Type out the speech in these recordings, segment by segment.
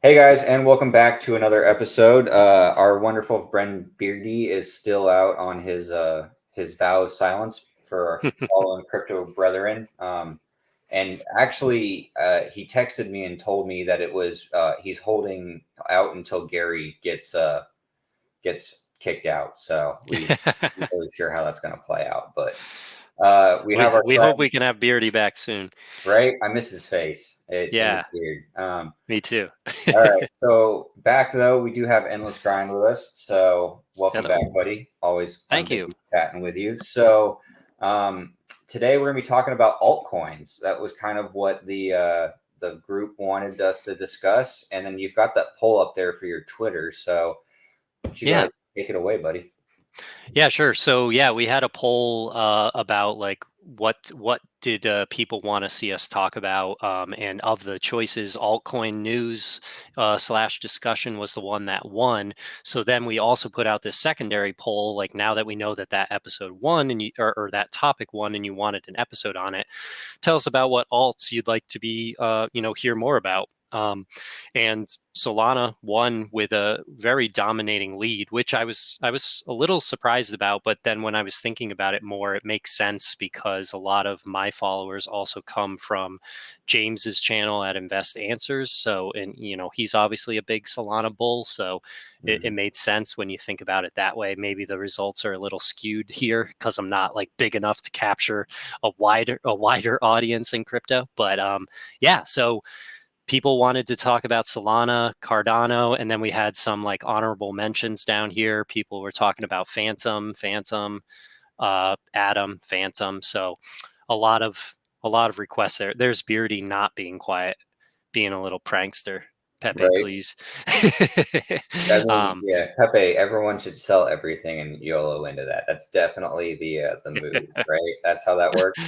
Hey guys, and welcome back to another episode. Our wonderful friend Beardy is still out on his vow of silence for our fallen crypto brethren. And actually, he texted me and told me that it was he's holding out until Gary gets kicked out. So we not really sure how that's going to play out, but we We have our we hope friend, we can have Beardy back soon. right? I miss his face. It was Yeah, weird. me too. All right. So back though, we do have Endless Grind with us. So welcome back, Hello. buddy. Always fun Thank to you. be chatting with you. So today we're gonna be talking about altcoins. That was kind of what the group wanted us to discuss. And then you've got that poll up there for your Twitter. So why don't you go Yeah. ahead and take it away, buddy. Yeah, sure. So yeah, we had a poll about like what did people want to see us talk about, and of the choices, altcoin news slash discussion was the one that won. So then we also put out this secondary poll, like now that we know that that episode won and or that topic won, and you wanted an episode on it, tell us about what alts you'd like to be hear more about. And Solana won with a very dominating lead, which I was a little surprised about. But then when I was thinking about it more, it makes sense because a lot of my followers also come from James's channel at Invest Answers. So, and he's obviously a big Solana bull, so it made sense when you think about it that way. Maybe the results are a little skewed here because I'm not like big enough to capture a wider audience in crypto. But yeah, so people wanted to talk about Solana, Cardano, and then we had some like honorable mentions down here. People were talking about Phantom, Atom, Phantom. So a lot of requests there. There's Beardy not being quiet, being a little prankster. Pepe, Right. please. I mean, um, yeah, Pepe, everyone should sell everything and YOLO into that. That's definitely the move, right? That's how that works.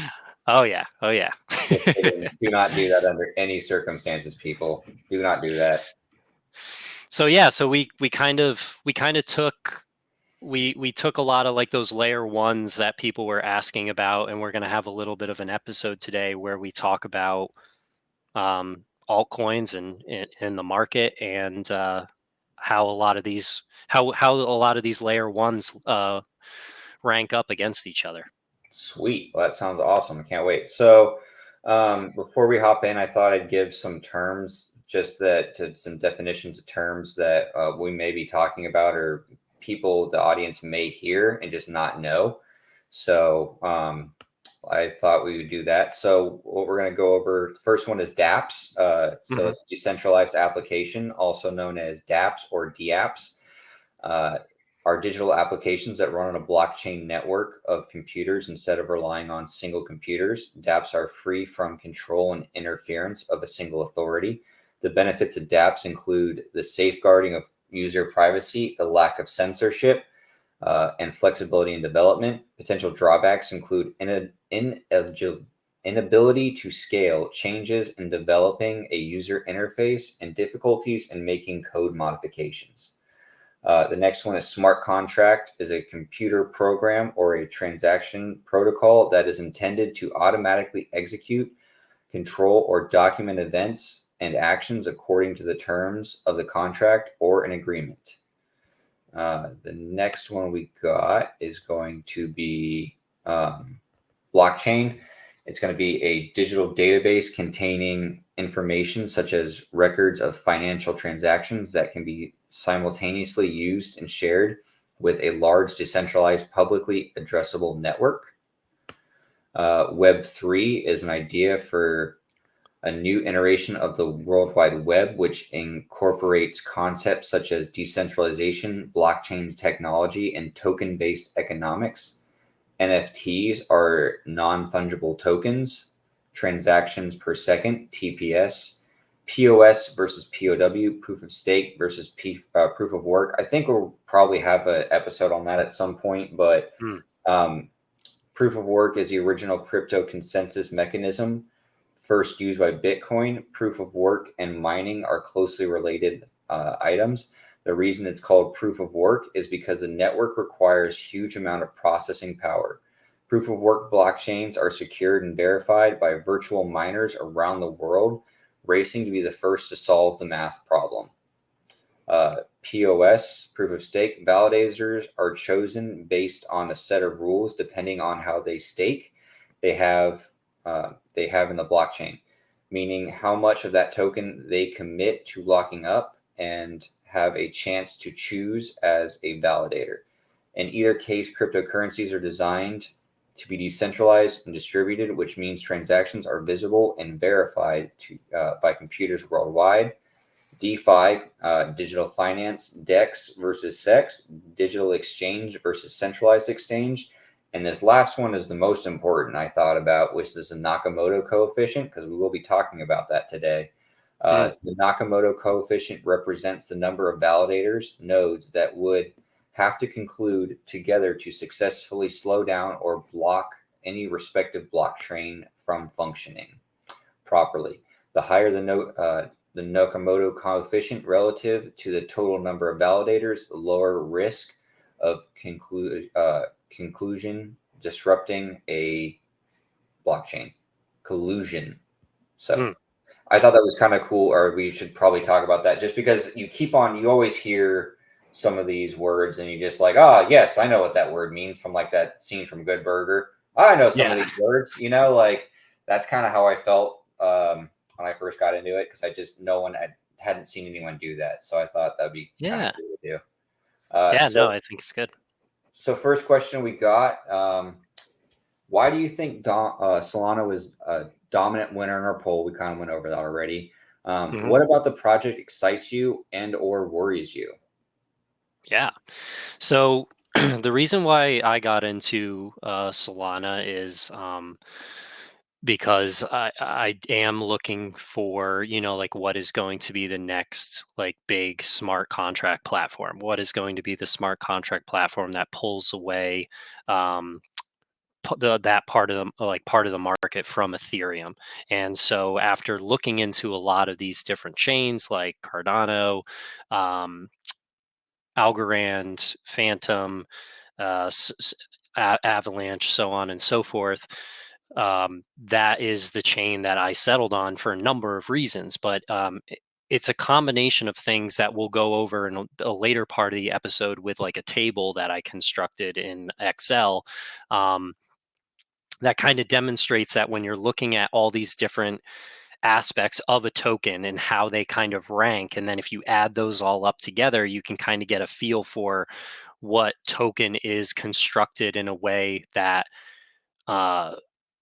oh yeah, oh yeah. Just kidding. Do not do that under any circumstances, people. Do not do that. So yeah, so we kind of took we took a lot of like those layer ones that people were asking about, and we're going to have a little bit of an episode today where we talk about altcoins and in the market, and how a lot of these how a lot of these layer ones rank up against each other. Sweet. Well, that sounds awesome. I can't wait. So, before we hop in, I thought I'd give some terms, just that to some definitions of terms that we may be talking about, or people, the audience may hear and just not know. So, I thought we would do that. So, what we're going to go over, the first one is dApps. So, Hmm. it's decentralized application, also known as dApps or dApps. Uh, are digital applications that run on a blockchain network of computers instead of relying on single computers. dApps are free from control and interference of a single authority. The benefits of dApps include the safeguarding of user privacy, the lack of censorship, and flexibility in development. Potential drawbacks include inability to scale, changes in developing a user interface, and difficulties in making code modifications. The next one is smart contract is a computer program or a transaction protocol that is intended to automatically execute, control, or document events and actions according to the terms of the contract or an agreement. The next one we got is going to be blockchain. It's going to be a digital database containing information such as records of financial transactions that can be simultaneously used and shared with a large decentralized publicly addressable network. Web3 is an idea for a new iteration of the World Wide Web, which incorporates concepts such as decentralization, blockchain technology, and token based economics. NFTs are non fungible tokens, transactions per second, TPS, POS versus POW, proof of stake versus proof of work. I think we'll probably have an episode on that at some point, but Hmm. um, proof of work is the original crypto consensus mechanism first used by Bitcoin. Proof of work and mining are closely related items. The reason it's called proof of work is because the network requires huge amount of processing power. Proof of work blockchains are secured and verified by virtual miners around the world, racing to be the first to solve the math problem. POS, proof of stake, validators are chosen based on a set of rules depending on how they stake they have in the blockchain, meaning how much of that token they commit to locking up and have a chance to choose as a validator. In either case, cryptocurrencies are designed to be decentralized and distributed, which means transactions are visible and verified by computers worldwide. DeFi, digital finance, DEX versus SEX, digital exchange versus centralized exchange. And this last one is the most important I thought about, which is the Nakamoto coefficient, because we will be talking about that today. The Nakamoto coefficient represents the number of validators, nodes, that would have to conclude together to successfully slow down or block any respective blockchain from functioning properly. The higher the Nakamoto coefficient relative to the total number of validators, the lower risk of conclusion disrupting a blockchain collusion. So I thought that was kind of cool, or we should probably talk about that just because you always hear some of these words and you just like, yes, I know what that word means from like that scene from Good Burger. I know some of these words, like that's kind of how I felt when I first got into it, because hadn't seen anyone do that. So I thought that'd be kind of cool to do. No, I think it's good. So first question we got, why do you think Solana was a dominant winner in our poll? We kind of went over that already. What about the project excites you and or worries you? Yeah. So the reason why I got into Solana is because I am looking for, like what is going to be the next like big smart contract platform? What is going to be the smart contract platform that pulls away that part of the market from Ethereum? And so after looking into a lot of these different chains like Cardano, um, Algorand, Phantom, Avalanche, so on and so forth. That is the chain that I settled on for a number of reasons, but it's a combination of things that we'll go over in a later part of the episode with like a table that I constructed in Excel. That kind of demonstrates that when you're looking at all these different aspects of a token and how they kind of rank, and then if you add those all up together, you can kind of get a feel for what token is constructed in a way that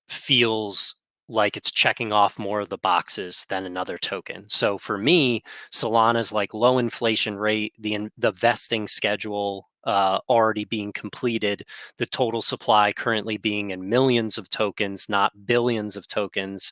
feels like it's checking off more of the boxes than another token. So for me, Solana's like low inflation rate, the vesting schedule already being completed, the total supply currently being in millions of tokens, not billions of tokens.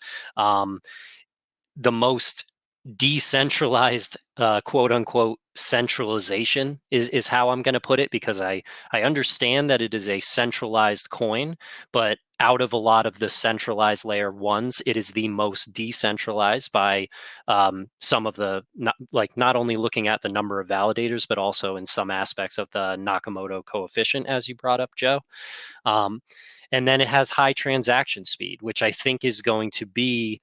The most decentralized quote unquote centralization is how I'm going to put it, because I understand that it is a centralized coin, but out of a lot of the centralized layer ones, it is the most decentralized by some of the not only looking at the number of validators, but also in some aspects of the Nakamoto coefficient, as you brought up, Joe. And then it has high transaction speed, which I think is going to be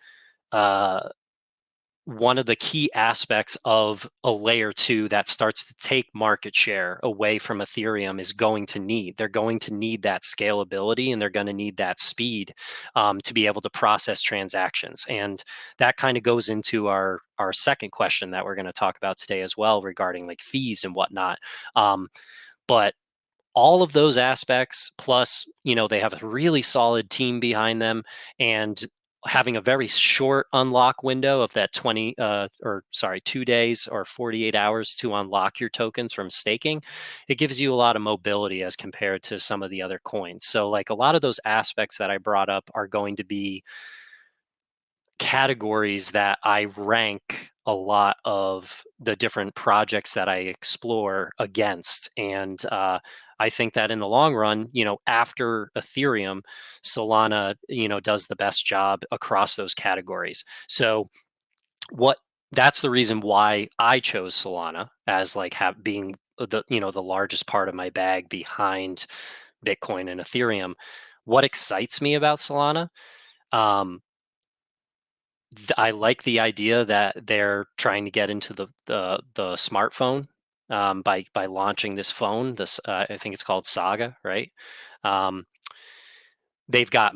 one of the key aspects of a layer two that starts to take market share away from Ethereum is going to need. They're going to need that scalability, and they're going to need that speed to be able to process transactions. And that kind of goes into our second question that we're going to talk about today as well, regarding like fees and whatnot. But all of those aspects, plus, they have a really solid team behind them, and having a very short unlock window of that 2 days or 48 hours to unlock your tokens from staking, it gives you a lot of mobility as compared to some of the other coins. So like a lot of those aspects that I brought up are going to be categories that I rank a lot of the different projects that I explore against. And I think that in the long run, after Ethereum, Solana, does the best job across those categories. So that's the reason why I chose Solana as like being the largest part of my bag behind Bitcoin and Ethereum. What excites me about Solana? I like the idea that they're trying to get into the smartphone by launching this phone. This I think it's called Saga, right? Um, they've got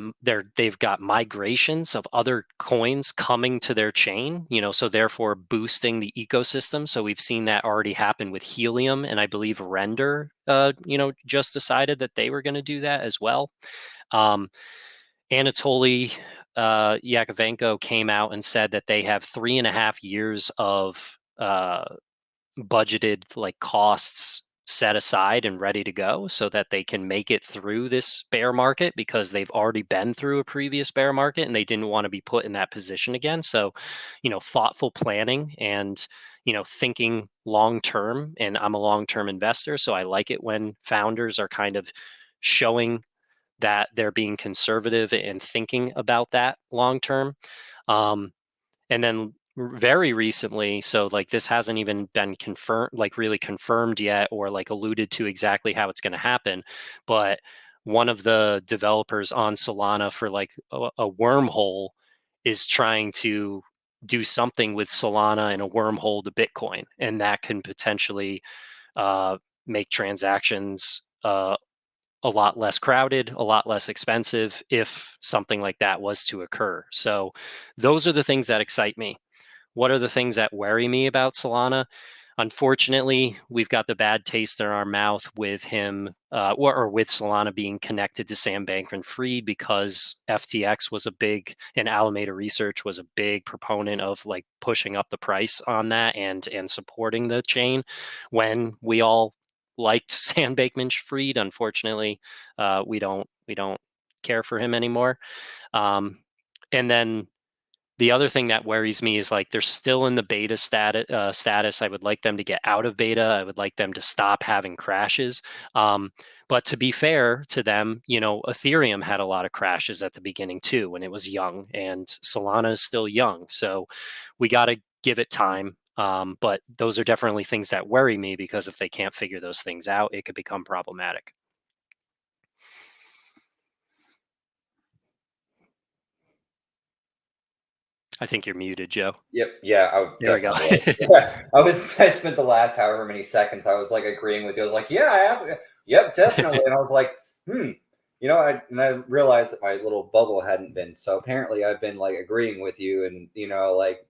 migrations of other coins coming to their chain, so therefore boosting the ecosystem. So we've seen that already happen with Helium, and I believe Render, just decided that they were going to do that as well. Um, Anatoly Yakovenko came out and said that they have 3.5 years of budgeted like costs set aside and ready to go so that they can make it through this bear market, because they've already been through a previous bear market and they didn't want to be put in that position again. So, thoughtful planning and, thinking long term. And I'm a long term investor, so I like it when founders are kind of showing that they're being conservative and thinking about that long term. Um, and then very recently, so like this hasn't even been confirmed, like really confirmed yet, or like alluded to exactly how it's going to happen, but one of the developers on Solana for like a wormhole is trying to do something with Solana and a wormhole to Bitcoin, and that can potentially uh, make transactions a lot less crowded, a lot less expensive if something like that was to occur. So those are the things that excite me. What are the things that worry me about Solana? Unfortunately, we've got the bad taste in our mouth with him, or with Solana being connected to Sam Bankman-Fried, because FTX was a big, and Alameda Research was a big proponent of like pushing up the price on that and supporting the chain when we all liked Sam Bankman-Fried. Unfortunately, we don't care for him anymore. Um, and then the other thing that worries me is like they're still in the beta status. I would like them to get out of beta. I would like them to stop having crashes. Um, but to be fair to them, Ethereum had a lot of crashes at the beginning too when it was young, and Solana is still young. So we got to give it time. But those are definitely things that worry me, because if they can't figure those things out, it could become problematic. I think you're muted, Joe. Yep. Yeah, I There we go. definitely was. Yeah, I was. I spent the last however many seconds. I was like agreeing with you. I was like, yeah, I have. Yep, definitely. And I was like, and I realized that my little bubble hadn't been. So apparently, I've been like agreeing with you, and like.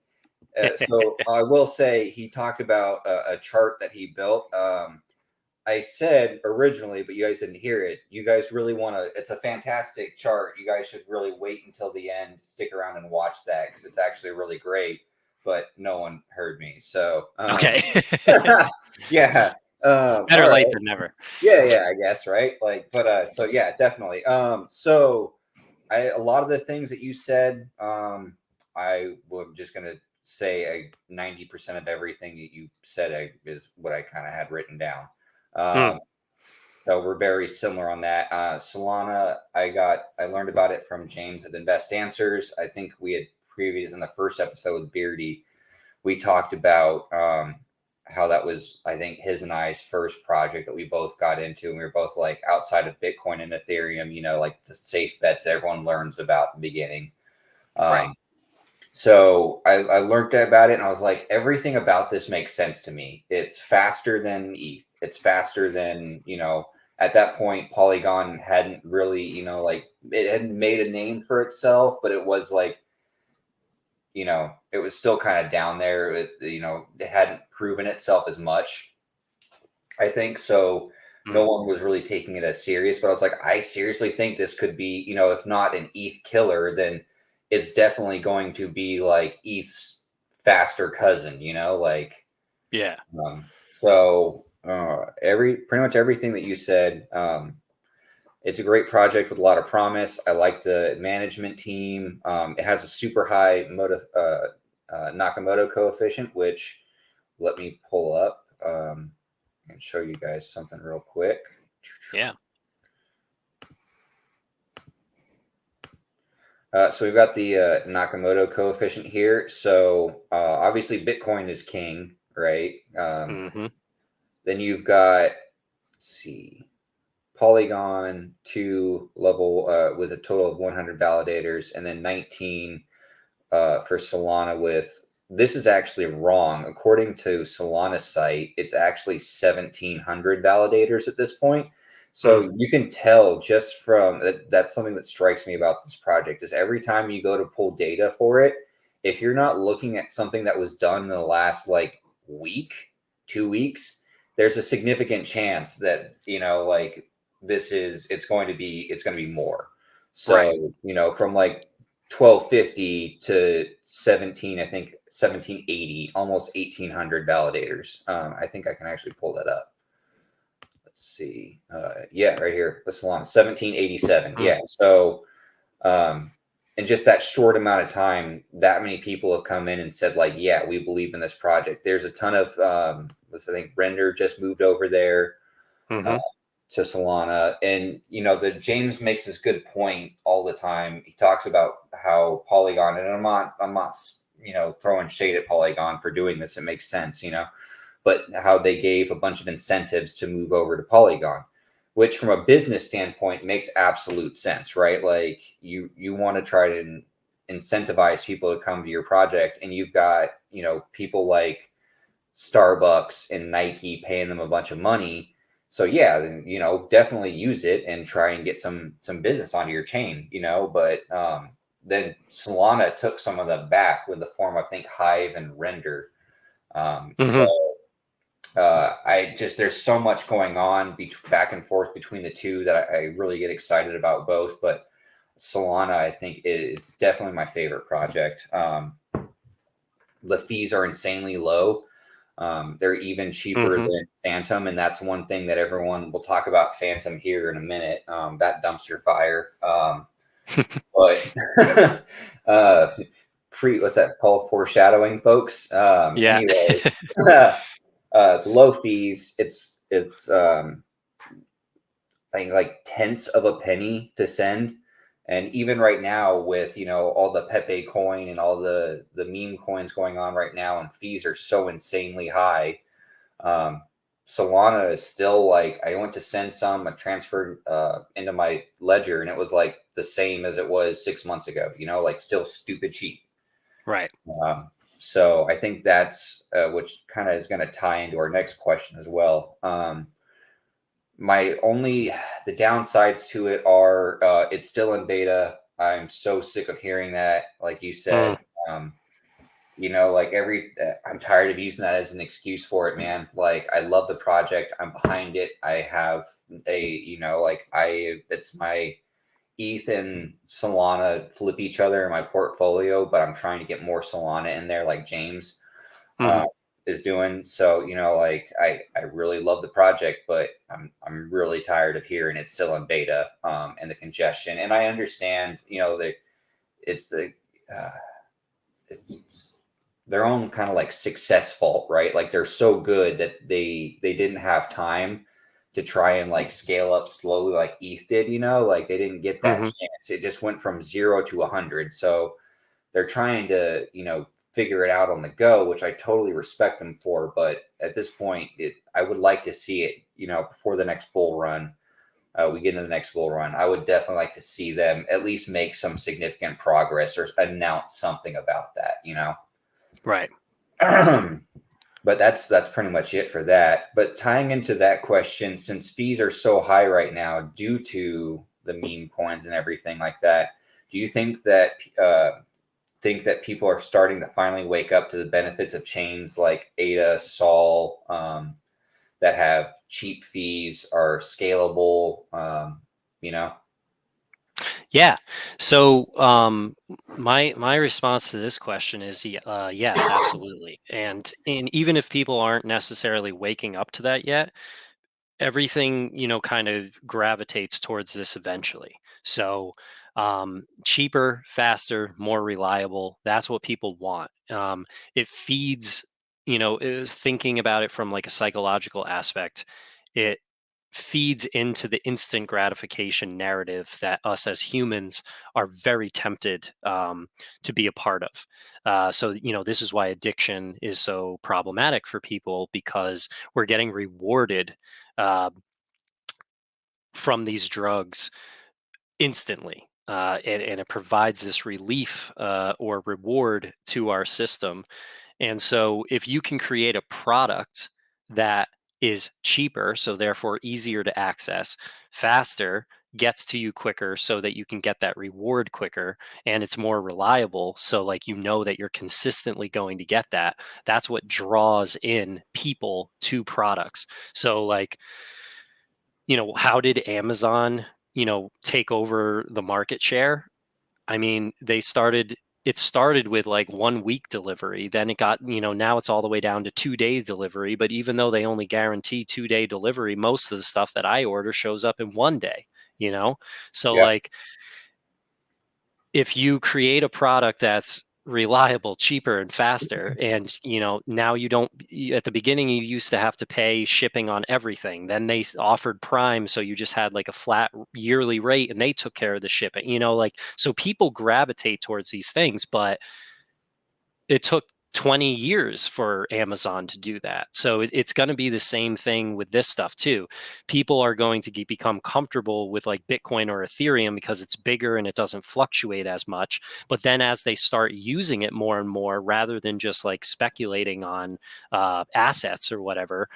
So I will say he talked about a chart that he built. I said originally, but you guys didn't hear it. You guys really want to, it's a fantastic chart. You guys should really wait until the end, stick around and watch that because it's actually really great. But no one heard me. So, Okay. yeah. All Better late right. than never. Yeah, I guess, right? Like, but, so yeah, definitely. So a lot of the things that you said, I am just going to say 90% of everything that you said is what I kind of had written down. Mm, Um, so we're very similar on that. Solana, I learned about it from James at Invest Answers. I think we had previous in the first episode with Beardy, we talked about how that was, I think, his and I's first project that we both got into. And we were both like outside of Bitcoin and Ethereum, like the safe bets everyone learns about in the beginning. right. Um, so I learned about it and I was like, everything about this makes sense to me. It's faster than ETH. It's faster than, at that point, Polygon hadn't really, like it hadn't made a name for itself, but it was like, it was still kind of down there. It hadn't proven itself as much, I think. So no Mm, one was really taking it as serious, but I was like, I seriously think this could be, if not an ETH killer, then it's definitely going to be like ETH's faster cousin, like, yeah. so pretty much everything that you said, it's a great project with a lot of promise. I like the management team. It has a super high Nakamoto coefficient, which let me pull up and show you guys something real quick. Yeah. So we've got the Nakamoto coefficient here. So obviously Bitcoin is king, right? Hmm. Then you've got, let's see, Polygon 2 level with a total of 100 validators, and then 19 for Solana with this is actually wrong. According to Solana's site, it's actually 1,700 validators at this point. Mm. So you can tell just from that, that's something that strikes me about this project is every time you go to pull data for it, if you're not looking at something that was done in the last like week, 2 weeks, there's a significant chance that, like it's going to be more. Right. So, from like 1250 to 17, I think 1780, almost 1800 validators. I think I can actually pull that up. Let's see. Yeah, right here. The salon 1787. Mm. Yeah. So, in just that short amount of time, that many people have come in and said, like, yeah, we believe in this project. There's a ton of, I think Render just moved over there uh, Hmm. to Solana. And, the James makes this good point all the time. He talks about how Polygon, and I'm not, throwing shade at Polygon for doing this. It makes sense, but how they gave a bunch of incentives to move over to Polygon, which from a business standpoint makes absolute sense, right? Like you want to try to incentivize people to come to your project, and you've got, people like Starbucks and Nike paying them a bunch of money. So yeah, then, definitely use it and try and get some business onto your chain, but then Solana took some of them back with the form, I think, Hive and Render. So Hmm. I just there's so much going on back and forth between the two that I really get excited about both. But Solana, I think, is definitely my favorite project. The fees are insanely low. They're even cheaper Hmm. than Phantom, and that's one thing that everyone will talk about Phantom here in a minute. That dumpster fire. But uh, what's that called? Foreshadowing, folks. Yeah. Anyway, the low fees. It's I think like tenths of a penny to send. And even right now, with all the Pepe coin and all the meme coins going on right now, and fees are so insanely high, um, Solana is still like I went to send some, I transferred into my ledger, and it was like the same as it was 6 months ago. Like still stupid cheap. Right. So I think that's which kind of is going to tie into our next question as well. My only the downsides to it are it's still in beta. I'm so sick of hearing that, like you Mm. said. Um, like I'm tired of using that as an excuse for it, man. Like I love the project. I'm behind it. I have it's my ETH and Solana flip each other in my portfolio, but I'm trying to get more Solana in there, like James Hmm. uh, is doing. So like I really love the project, but I'm really tired of hearing it's still in beta and the congestion. And I understand, that it's the uh, it's their own kind of like success fault, right? Like they're so good that they didn't have time to try and like scale up slowly like ETH did, like they didn't get that Hmm. chance. It just went from 0 to 100. So they're trying to, figure it out on the go, which I totally respect them for. But at this point, I would like to see it, before the next bull run. We get into the next bull run. I would definitely like to see them at least make some significant progress or announce something about that, Right. But that's pretty much it for that. But tying into that question, since fees are so high right now due to the meme coins and everything like that, do you think that people are starting to finally wake up to the benefits of chains like ADA, Sol, that have cheap fees, are scalable? You know, Yeah. So my response to this question is yes, absolutely. And even if people aren't necessarily waking up to that yet, everything kind of gravitates towards this eventually. So cheaper, faster, more reliable, that's what people want. It feeds, is thinking about it from like a psychological aspect. It feeds into the instant gratification narrative that us as humans are very tempted to be a part of. So this is why addiction is so problematic for people, because we're getting rewarded uh, from these drugs instantly. and it provides this relief or reward to our system. And so, if you can create a product that is cheaper, so therefore easier to access, faster, gets to you quicker so that you can get that reward quicker, and it's more reliable, so like you know that you're consistently going to get that, that's what draws in people to products. So like, how did Amazon, take over the market share? I mean, it started with like 1 week delivery. Then it got, now it's all the way down to 2 days delivery. But even though they only guarantee 2-day delivery, most of the stuff that I order shows up in 1 day, you know? So Yeah. like, if you create a product that's reliable, cheaper, and faster, and now you don't, at the beginning you used to have to pay shipping on everything, then they offered Prime, so you just had like a flat yearly rate and they took care of the shipping, like, so people gravitate towards these things. But it took 20 years for Amazon to do that. So it's going to be the same thing with this stuff too. People are going to become comfortable with like Bitcoin or Ethereum because it's bigger and it doesn't fluctuate as much. But then as they start using it more and more, rather than just like speculating on assets or whatever,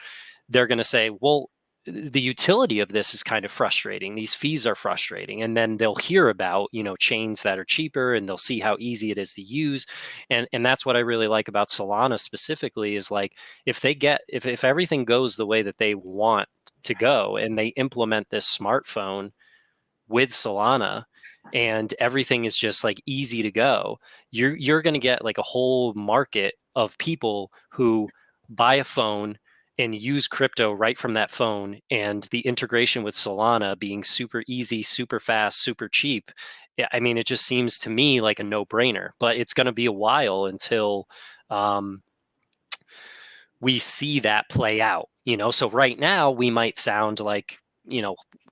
they're going to say, well, the utility of this is kind of frustrating. These fees are frustrating. And then they'll hear about, chains that are cheaper, and they'll see how easy it is to use. And that's what I really like about Solana specifically, is like, if everything goes the way that they want to go, and they implement this smartphone with Solana, and everything is just like easy to go, you're going to get like a whole market of people who buy a phone and use crypto right from that phone, and the integration with Solana being super easy, super fast, super cheap. Yeah, I mean, it just seems to me like a no-brainer, but it's going to be a while until um, we see that play out. So right now we might sound like,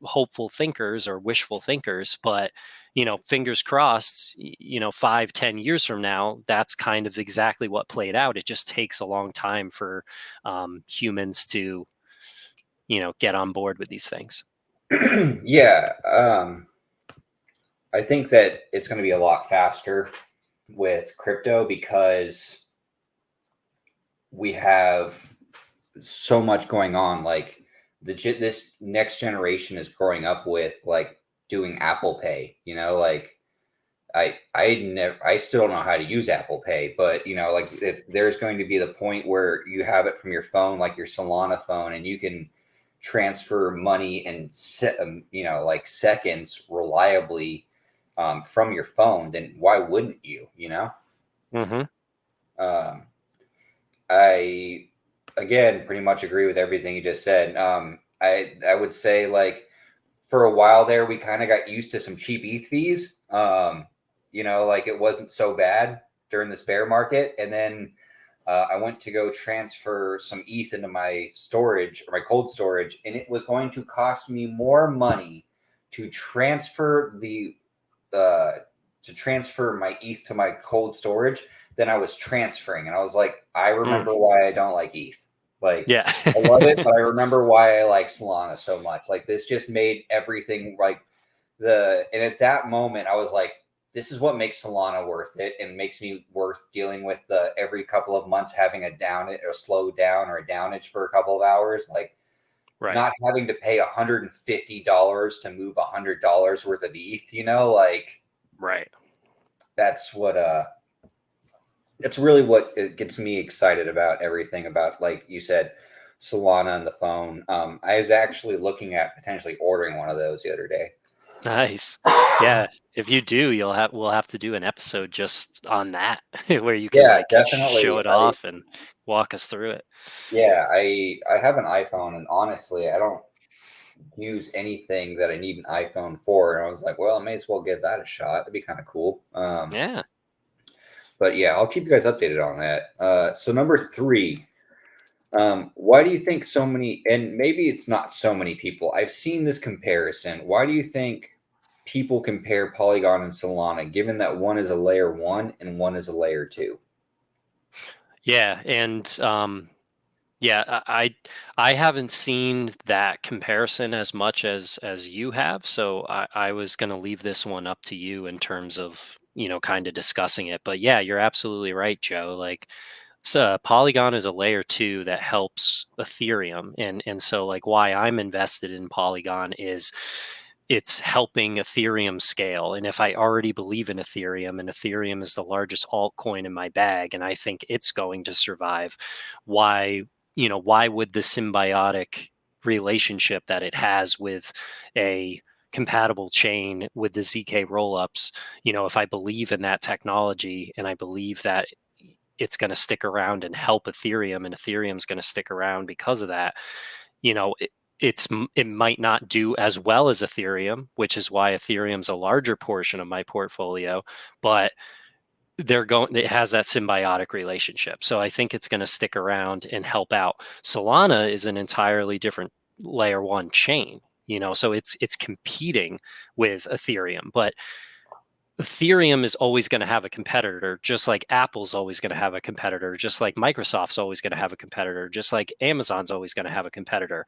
hopeful thinkers or wishful thinkers, but fingers crossed, 5-10 years from now, that's kind of exactly what played out. It just takes a long time for humans to get on board with these things. Yeah. I think that it's going to be a lot faster with crypto because we have so much going on. Like this next generation is growing up with like doing Apple Pay. Like I still don't know how to use Apple Pay, but like there's going to be the point where you have it from your phone, like your Solana phone, and you can transfer money in like seconds reliably from your phone. Then why wouldn't you? Mm-hmm. Um, I again pretty much agree with everything you just said. I would say like for a while there we kind of got used to some cheap ETH fees. Like it wasn't so bad during this bear market, and then I went to go transfer some ETH into my storage or my cold storage, and it was going to cost me more money to transfer uh, my ETH to my cold storage than I was transferring. And I was like, I Mm. remember why I don't like ETH. Like, Yeah. I love it, but I remember why I like Solana so much. Like, this just made everything like and at that moment, I was like, this is what makes Solana worth it and makes me worth dealing with every couple of months having a slow down or a downage for a couple of hours. Like, Right. not having to pay $150 to move $100 worth of ETH, like Right. that's what that's really what it gets me excited about everything about, like you said, Solana and the phone. I was actually looking at potentially ordering one of those the other day. Nice. Yeah. If you do, we'll have to do an episode just on that where you can Yeah, like show definitely. it off and walk us through it. I have an iPhone, and honestly, I don't use anything that I need an iPhone for. And I was like, well, I may as well give that a shot. That'd be kind of cool. Yeah. But yeah, I'll keep you guys updated on that. So number three, why do you think so many, and maybe it's not so many people, I've seen this comparison. Why do you think people compare Polygon and Solana, given that one is a layer one and one is a layer two? Yeah. And Yeah, I haven't seen that comparison as much as you have, so I was going to leave this one up to you in terms of, kind of discussing it. But yeah, you're absolutely right, Joe. Like, so Polygon is a layer two that helps Ethereum, and so like why I'm invested in Polygon is it's helping Ethereum scale. And if I already believe in Ethereum, and Ethereum is the largest altcoin in my bag, and I think it's going to survive, why why would the symbiotic relationship that it has with a compatible chain with the ZK rollups, if I believe in that technology and I believe that it's going to stick around and help Ethereum, and Ethereum's going to stick around because of that. You know, it might not do as well as Ethereum, which is why Ethereum's a larger portion of my portfolio, but it has that symbiotic relationship. So I think it's going to stick around and help out. Solana is an entirely different layer one chain, so it's competing with Ethereum, but Ethereum is always going to have a competitor, just like Apple's always going to have a competitor, just like Microsoft's always going to have a competitor, just like Amazon's always going to have a competitor.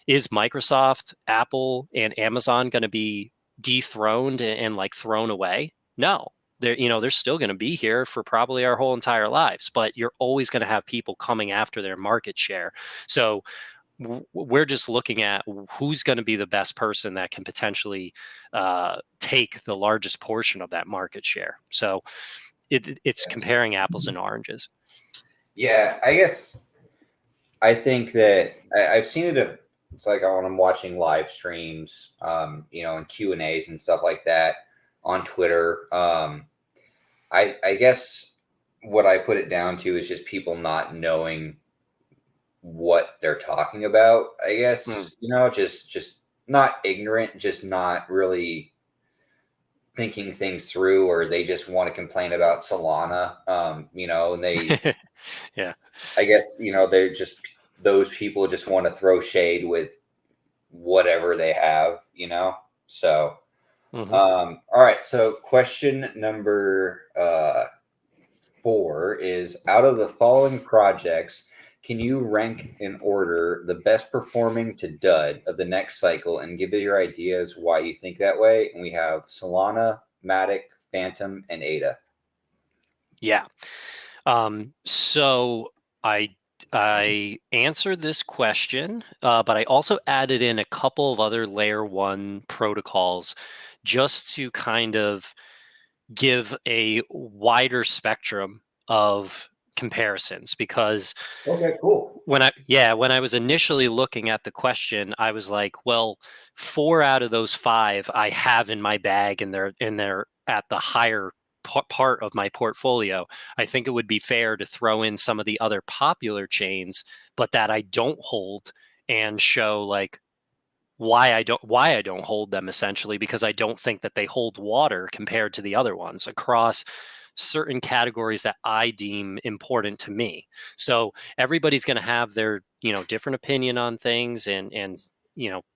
Is Microsoft, Apple, and Amazon going to be dethroned and like thrown away? No. They're still going to be here for probably our whole entire lives, but you're always going to have people coming after their market share. So we're just looking at who's going to be the best person that can potentially take the largest portion of that market share. So it's comparing apples and oranges. Yeah, I guess I think that I've seen it. It's like when I'm watching live streams, and Q&As and stuff like that on Twitter. I guess what I put it down to is just people not knowing what they're talking about. I Mm. guess just not ignorant, just not really thinking things through, or they just want to complain about Solana. And they, Yeah. I guess, they're just those people just want to throw shade with whatever they have. So, Hmm. all right. So, question number 4 is, out of the following projects, can you rank in order the best performing to dud of the next cycle and give it your ideas why you think that way? And we have Solana, Matic, Phantom, and Ada. Yeah. So I answered this question, but I also added in a couple of other layer one protocols just to kind of give a wider spectrum of comparisons, because Okay, cool. when I was initially looking at the question, I was like, well, 4 out of those 5 I have in my bag, and they're at the higher part of my portfolio. I think it would be fair to throw in some of the other popular chains, but that I don't hold, and show like why I don't hold them, essentially because I don't think that they hold water compared to the other ones across certain categories that I deem important to me. So everybody's going to have their, different opinion on things, and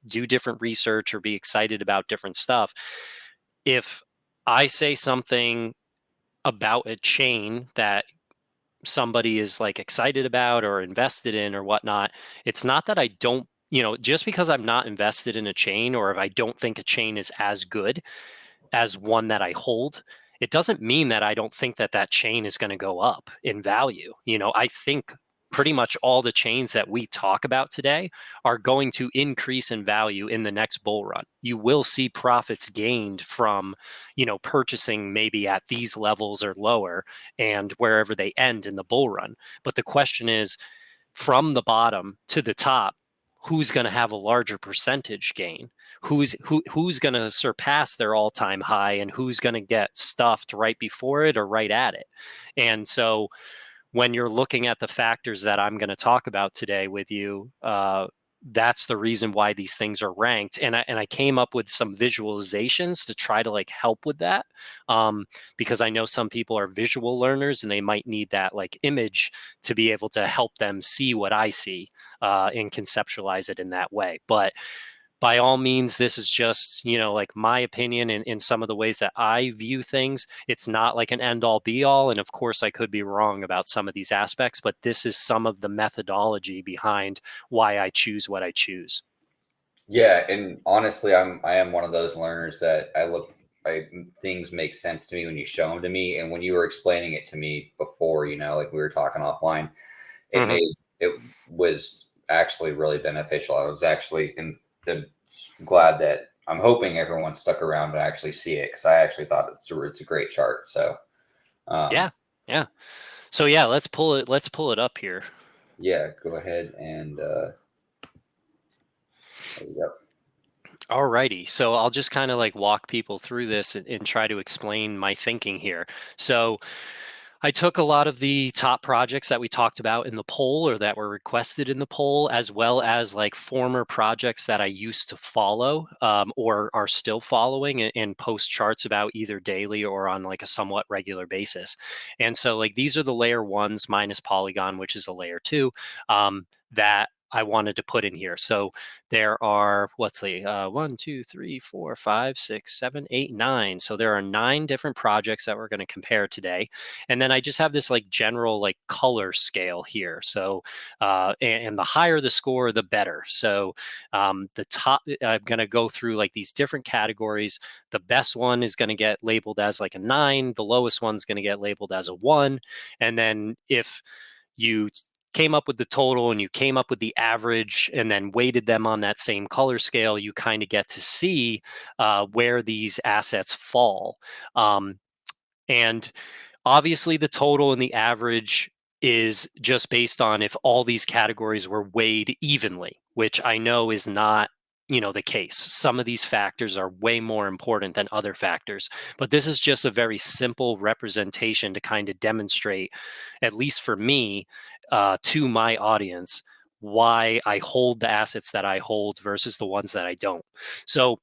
do different research or be excited about different stuff. If I say something about a chain that somebody is like excited about or invested in or whatnot, it's not that I don't, just because I'm not invested in a chain, or if I don't think a chain is as good as one that I hold, it doesn't mean that I don't think that that chain is going to go up in value. I think pretty much all the chains that we talk about today are going to increase in value in the next bull run. You will see profits gained from, purchasing maybe at these levels or lower, and wherever they end in the bull run. But the question is, from the bottom to the top, who's going to have a larger percentage gain? Who's going to surpass their all-time high, and who's going to get stuffed right before it or right at it? And so when you're looking at the factors that I'm going to talk about today with you, that's the reason why these things are ranked. And I came up with some visualizations to try to like help with that, because I know some people are visual learners and they might need that like image to be able to help them see what I see, and conceptualize it in that way. But by all means, this is just, like my opinion in some of the ways that I view things. It's not like an end all be all. And of course, I could be wrong about some of these aspects, but this is some of the methodology behind why I choose what I choose. Yeah, and honestly, I am one of those learners that I things make sense to me when you show them to me, and when you were explaining it to me before, like we were talking offline, it Hmm. made it was actually really beneficial. I was actually and glad that I'm hoping everyone stuck around to actually see it because I actually thought it's a great chart. So, Yeah. um, Yeah. So yeah, let's pull it up here. yeah, go ahead and yep. Alrighty. So I'll just kind of like walk people through this and try to explain my thinking here. So I took a lot of the top projects that we talked about in the poll or that were requested in the poll, as well as like former projects that I used to follow or are still following and post charts about either daily or on like a somewhat regular basis. And so, like, these are the layer ones minus Polygon, which is a layer two, that I wanted to put in here. So there are, what's the 1, 2, 3, 4, 5, 6, 7, 8, 9. So there are 9 different projects that we're going to compare today. And then I just have this like general like color scale here. So and the higher the score, the better. So the top, I'm going to go through like these different categories. The best one is going to get labeled as like a 9. The lowest one's going to get labeled as a 1. And then if you came up with the total and you came up with the average and then weighted them on that same color scale, you kind of get to see where these assets fall. Um, and obviously, the total and the average is just based on if all these categories were weighed evenly, which I know is not, the case. Some of these factors are way more important than other factors, but this is just a very simple representation to kind of demonstrate, at least for me, to my audience, why I hold the assets that I hold versus the ones that I don't. So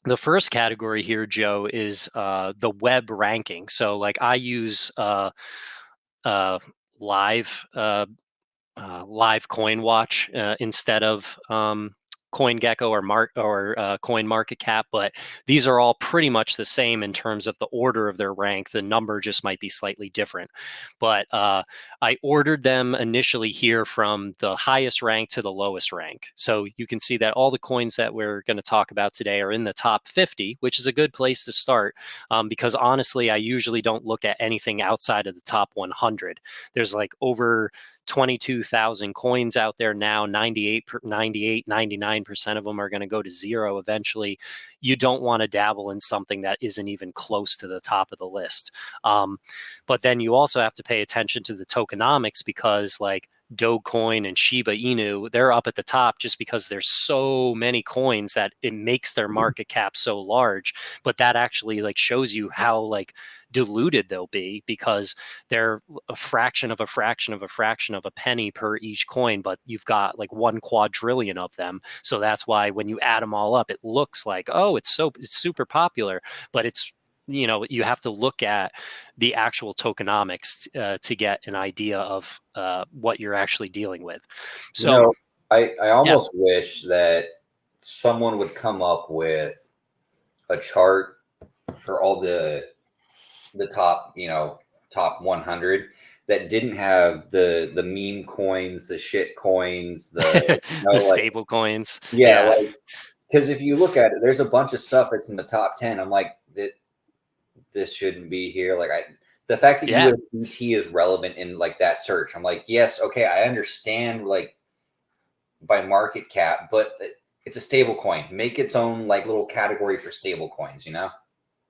the first category here, Joe, is the web ranking. So, like, I use uh, live live coin watch instead of CoinGecko or Coin Market Cap, but these are all pretty much the same in terms of the order of their rank. The number just might be slightly different, but I ordered them initially here from the highest rank to the lowest rank. So you can see that all the coins that we're going to talk about today are in the top 50, which is a good place to start because honestly, I usually don't look at anything outside of the top 100. There's like over 22,000 coins out there now. 99% of them are going to go to zero eventually. You don't want to dabble in something that isn't even close to the top of the list. But then you also have to pay attention to the tokenomics because, like, Dogecoin and Shiba Inu, they're up at the top just because there's so many coins that it makes their market cap so large. But that actually like shows you how like diluted they'll be because they're a fraction of a fraction of a fraction of a penny per each coin, but you've got like 1 quadrillion of them. So that's why when you add them all up, it looks like, oh, it's super popular, but it's, you have to look at the actual tokenomics to get an idea of what you're actually dealing with. You So know, I yeah, almost wish that someone would come up with a chart for all the top, top 100 that didn't have the meme coins, the shit coins, the like stable coins. yeah, Yeah, like because if you look at it, there's a bunch of stuff that's in the top 10. I'm like that this shouldn't be here. The fact that yeah. USDT is relevant in like that search, I'm like, yes, okay, I understand like by market cap, but it's a stable coin. Make its own like little category for stable coins.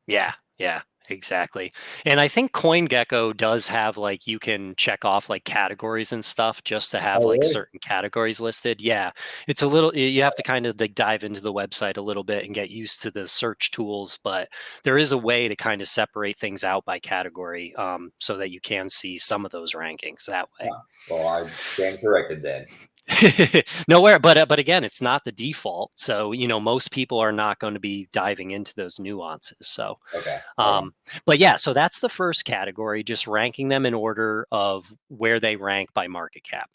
Yeah, yeah, exactly. And I think CoinGecko does have like you can check off like categories and stuff just to have Oh, like really? certain categories listed. Yeah. It's a little you have to kind of like dive into the website a little bit and get used to the search tools, but there is a way to kind of separate things out by category so that you can see some of those rankings that way. Huh. Well, I stand corrected then. Nowhere, but again, it's not the default. So, most people are not going to be diving into those nuances. So, Okay. Okay. um, but yeah, so that's the first category, just ranking them in order of where they rank by market cap.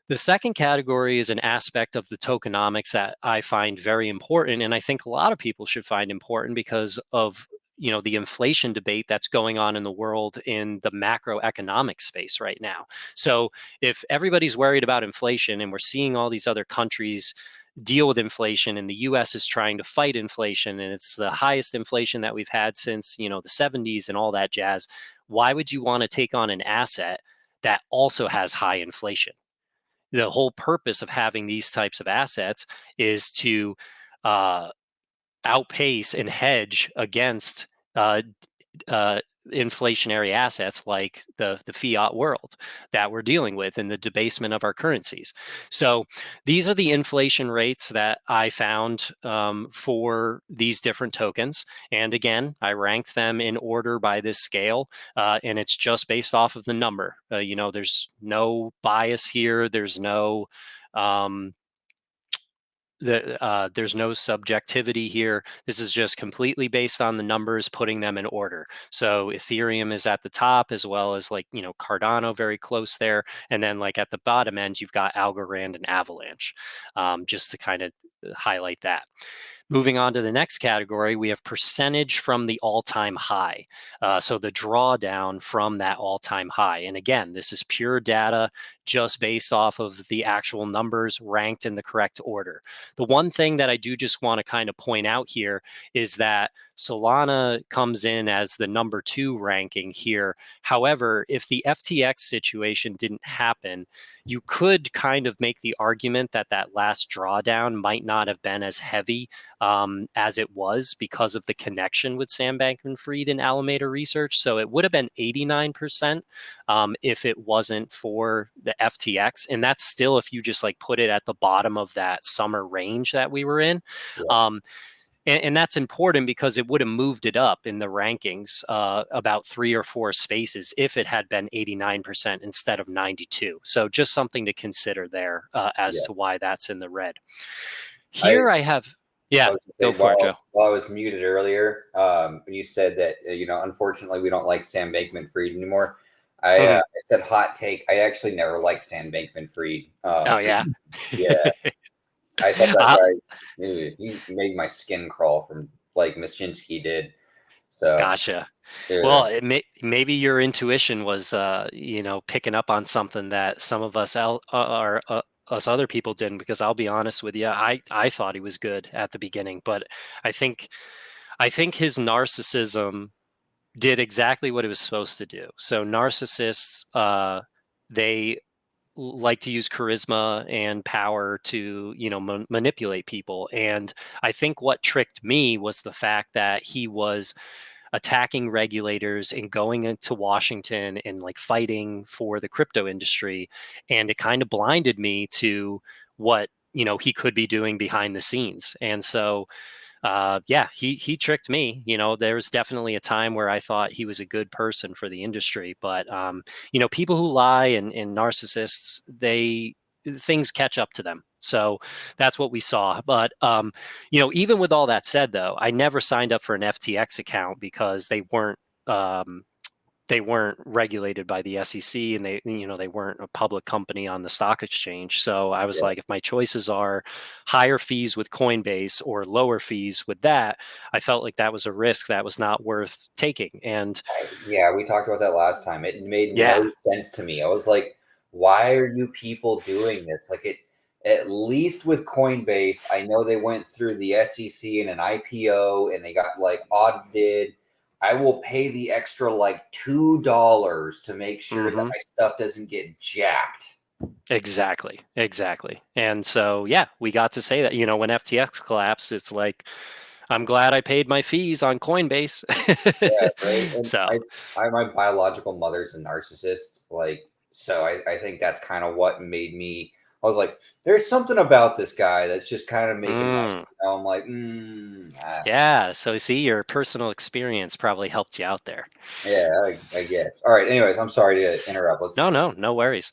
The second category is an aspect of the tokenomics that I find very important, and I think a lot of people should find important because of the inflation debate that's going on in the world in the macroeconomic space right now. So if everybody's worried about inflation and we're seeing all these other countries deal with inflation and the US is trying to fight inflation and it's the highest inflation that we've had since the 70s and all that jazz, why would you want to take on an asset that also has high inflation? The whole purpose of having these types of assets is to uh, outpace and hedge against uh, uh, inflationary assets like the fiat world that we're dealing with and the debasement of our currencies. So these are the inflation rates that I found for these different tokens. And again, I ranked them in order by this scale, and it's just based off of the number. There's no bias here. Um, there's no subjectivity here. This is just completely based on the numbers, putting them in order. So Ethereum is at the top, as well as Cardano very close there, and then like at the bottom end you've got Algorand and Avalanche, just to kind of highlight that. Moving on to the next category, we have percentage from the all-time high. So the drawdown from that all-time high. And again, this is pure data just based off of the actual numbers ranked in the correct order. The one thing that I do just want to kind of point out here is that Solana comes in as the number 2 ranking here. However, if the FTX situation didn't happen, you could kind of make the argument that that last drawdown might not have been as heavy as it was because of the connection with Sam Bankman-Fried and Alameda Research. So it would have been 89% if it wasn't for the FTX. And that's still if you just like put it at the bottom of that summer range that we were in. Yeah. And that's important because it would have moved it up in the rankings about 3 or 4 spaces if it had been 89% instead of 92. So just something to consider there as Yeah. to why that's in the red. I, Here I have, I yeah, was gonna go say, for it, Joe. while I was muted earlier, when you said that, unfortunately we don't like Sam Bankman-Fried anymore. I Mhm. said hot take. I actually never liked Sam Bankman-Fried. Oh, yeah. Yeah, I thought that uh, guy, he made my skin crawl from like Mischinski did. So, Gotcha. yeah, Well, maybe your intuition was, picking up on something that some of us other people didn't. Because I'll be honest with you, I thought he was good at the beginning, but I think I think his narcissism did exactly what it was supposed to do. So narcissists, they like to use charisma and power to manipulate people. And I think what tricked me was the fact that he was attacking regulators and going into Washington and like fighting for the crypto industry. And it kind of blinded me to what, he could be doing behind the scenes. And so, yeah, he tricked me. There was definitely a time where I thought he was a good person for the industry, but people who lie and narcissists, things catch up to them. So that's what we saw. But even with all that said, though, I never signed up for an FTX account because um, they weren't regulated by the SEC, and they weren't a public company on the stock exchange. So I was yeah, like, if my choices are higher fees with Coinbase or lower fees with that, I felt like that was a risk that was not worth taking. And yeah. We talked about that last time. It made yeah. no sense to me. I was like, why are you people doing this? Like it. At least with Coinbase, I know they went through the SEC and an IPO and they got like audited. I will pay the extra like $2 to make sure that Hmm. my stuff doesn't get jacked. Exactly. And so, yeah, we got to say that, when FTX collapsed, it's like, I'm glad I paid my fees on Coinbase. Yeah, right. And So, my biological mother's a narcissist, like so. I think that's kind of what made me I was like, there's something about this guy that's just kind of making my. Mm. I'm like, Yeah. So see, your personal experience probably helped you out there. yeah, I guess. All right. Anyways, I'm sorry to interrupt. No, Let's. no worries.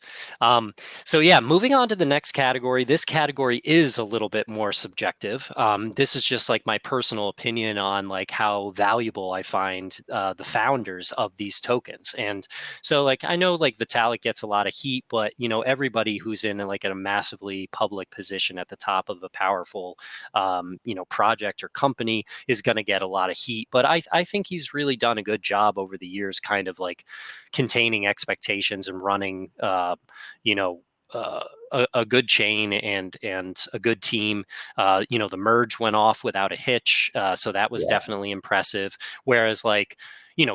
So yeah, moving on to the next category. This category is a little bit more subjective. This is just like my personal opinion on like how valuable I find the founders of these tokens. And so like I know like Vitalik gets a lot of heat, but everybody who's in like a massively public position at the top of a powerful project or company is going to get a lot of heat. But I think he's really done a good job over the years, kind of like containing expectations and running, you know, a good chain and a good team. The merge went off without a hitch, so that was Yeah. definitely impressive. Whereas, like,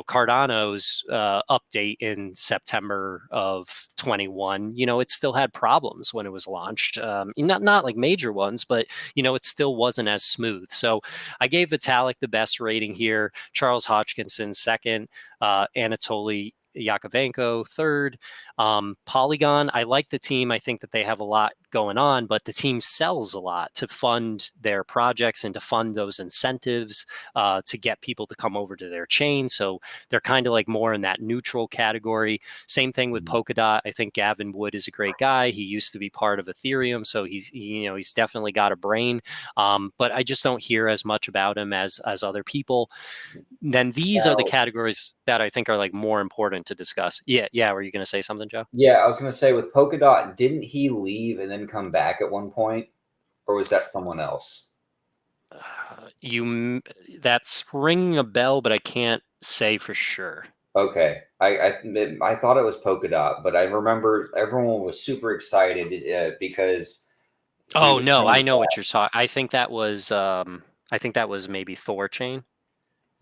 Cardano's update in September of 21, it still had problems when it was launched. Not like major ones, but it still wasn't as smooth. So I gave Vitalik the best rating here. Charles Hodgkinson second. Anatoly Yakovenko third. Polygon, I like the team. I think that they have a lot going on, but the team sells a lot to fund their projects and to fund those incentives to get people to come over to their chain. So they're kind of like more in that neutral category. Same thing with Polkadot. I think Gavin Wood is a great guy. He used to be part of Ethereum, so he's definitely got a brain. But I just don't hear as much about him as other people. Then these are the Now, categories that I think are like more important to discuss. Yeah. Were you going to say something, Joe? yeah, I was gonna say with Polkadot, didn't he leave and then come back at one point, or was that someone else? You That's ringing a bell, but I can't say for sure. Okay, I thought it was Polkadot, but I remember everyone was super excited because he Oh was no, coming I know what back. you're talking. I think that was maybe Thor chain.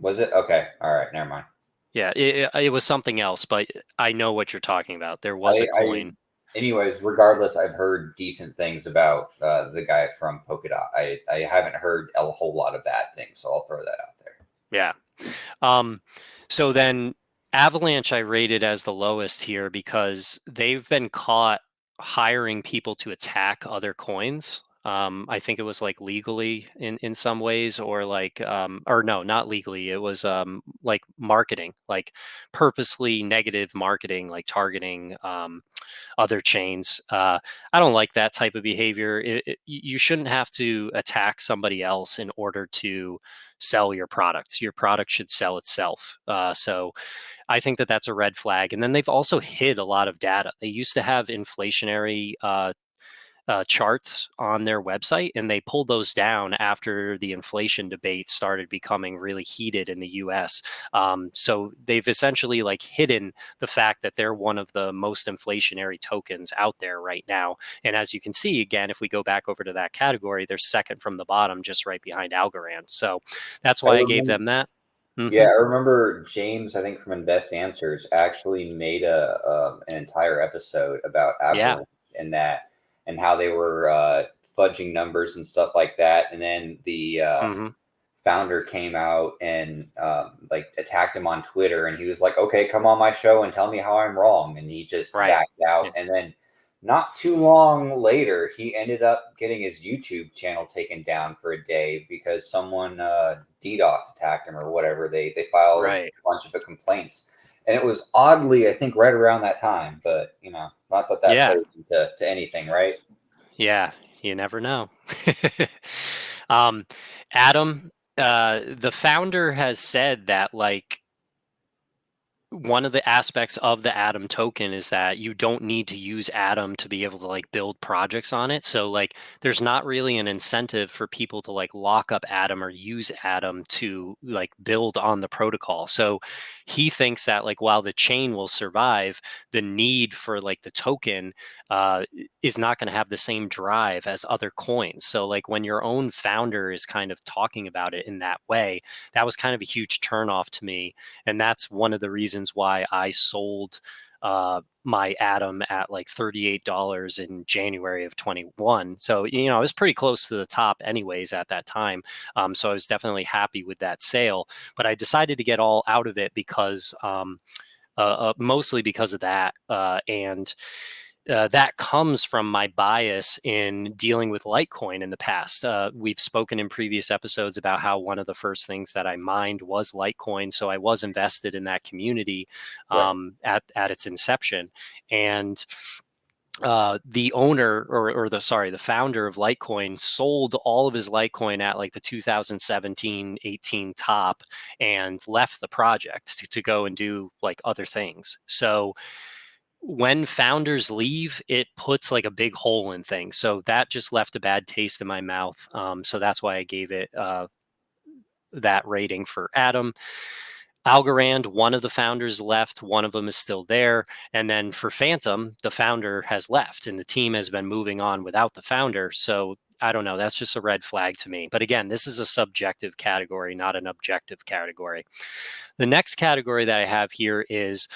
Was it? Okay, all right, never mind. Yeah, it was something else, but I know what you're talking about. There was a I coin. anyways, regardless, I've heard decent things about the guy from Polkadot. I haven't heard a whole lot of bad things, so I'll throw that out there. Yeah. Um, so then Avalanche I rated as the lowest here because they've been caught hiring people to attack other coins. I think it was like legally in some ways, or like or no, not legally. It was like marketing, like purposely negative marketing, like targeting other chains. I don't like that type of behavior. You shouldn't have to attack somebody else in order to sell your products. Your product should sell itself. So I think that that's a red flag. And then they've also hid a lot of data. They used to have inflationary charts on their website, and they pulled those down after the inflation debate started becoming really heated in the U.S. So they've essentially like hidden the fact that they're one of the most inflationary tokens out there right now. And as you can see, again, if we go back over to that category, they're second from the bottom, just right behind Algorand. So that's I why I gave remember, them that. yeah, Hmm. I remember James, I think from Invest Answers, actually made a an entire episode about Yeah. Avalanche and that and how they were fudging numbers and stuff like that, and then the Hmm. founder came out and like attacked him on Twitter, and he was like, "Okay, come on my show and tell me how I'm wrong," and he just Right. backed out. Yeah. And then not too long later, he ended up getting his YouTube channel taken down for a day because someone DDoS attacked him or whatever. They filed a Right. bunch of complaints, and it was oddly, I think, right around that time. But not that that Yeah. plays into to anything, right? Yeah, you never know. um, Adam, the founder has said that like one of the aspects of the Atom token is that you don't need to use Atom to be able to like build projects on it. So like there's not really an incentive for people to like lock up Atom or use Atom to like build on the protocol. So he thinks that like while the chain will survive, the need for like the token is not going to have the same drive as other coins. So like when your own founder is kind of talking about it in that way, that was kind of a huge turnoff to me, and that's one of the reasons why I sold my Atom at like $38 in January of 21. So I was pretty close to the top anyways at that time. So I was definitely happy with that sale, but I decided to get all out of it because mostly because of that, and that comes from my bias in dealing with Litecoin in the past. We've spoken in previous episodes about how one of the first things that I mined was Litecoin, so I was invested in that community Right. at its inception. And the owner or the founder of Litecoin sold all of his Litecoin at like the 2017-18 top and left the project to go and do like other things. So when founders leave, it puts like a big hole in things. So that just left a bad taste in my mouth. So that's why I gave it that rating for Adam. Algorand, one of the founders left, one of them is still there. And then for Phantom, the founder has left and the team has been moving on without the founder. So I don't know. That's just a red flag to me. But again, this is a subjective category, not an objective category. The next category that I have here is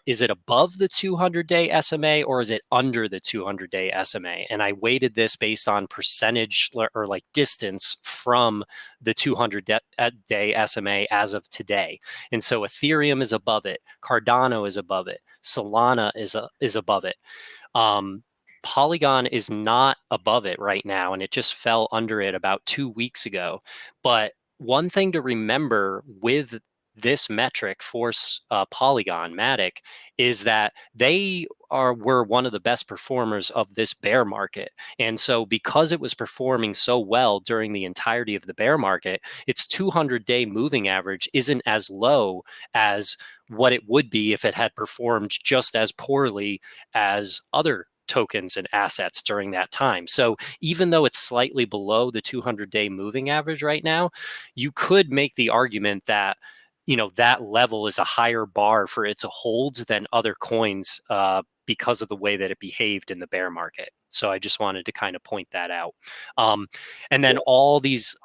it above the 200-day SMA or is it under the 200-day SMA? And I weighted this based on percentage or like distance from the 200-day SMA as of today. And so Ethereum is above it, Cardano is above it, Solana is above it. Polygon is not above it right now, and it just fell under it about 2 weeks ago. But one thing to remember with this metric for Polygon Matic is that they were one of the best performers of this bear market. And so because it was performing so well during the entirety of the bear market, its 200-day moving average isn't as low as what it would be if it had performed just as poorly as other tokens and assets during that time. So even though it's slightly below the 200-day moving average right now, you could make the argument that that level is a higher bar for it to hold than other coins because of the way that it behaved in the bear market. So I just wanted to kind of point that out. And then Yeah. all these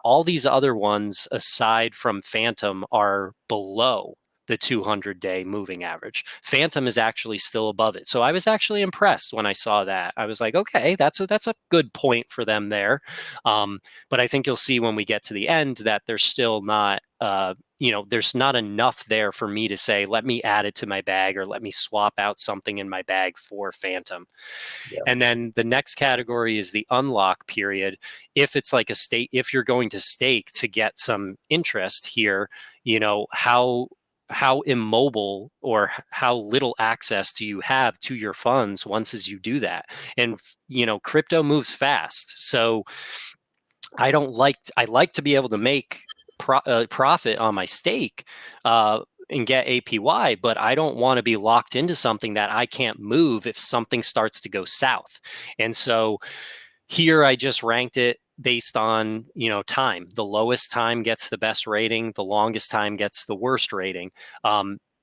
other ones aside from Phantom are below the 200-day moving average. Phantom is actually still above it. So I was actually impressed when I saw that. I was like, okay, that's a good point for them there. But I think you'll see when we get to the end that there's still not there's not enough there for me to say, let me add it to my bag or let me swap out something in my bag for Phantom. Yeah. And then the next category is the unlock period. If it's like if you're going to stake to get some interest here, how immobile or how little access do you have to your funds once as you do that? And crypto moves fast. So I like to be able to make profit on my stake and get APY, but I don't want to be locked into something that I can't move if something starts to go south. And so here I just ranked it based on time. The lowest time gets the best rating, the longest time gets the worst rating.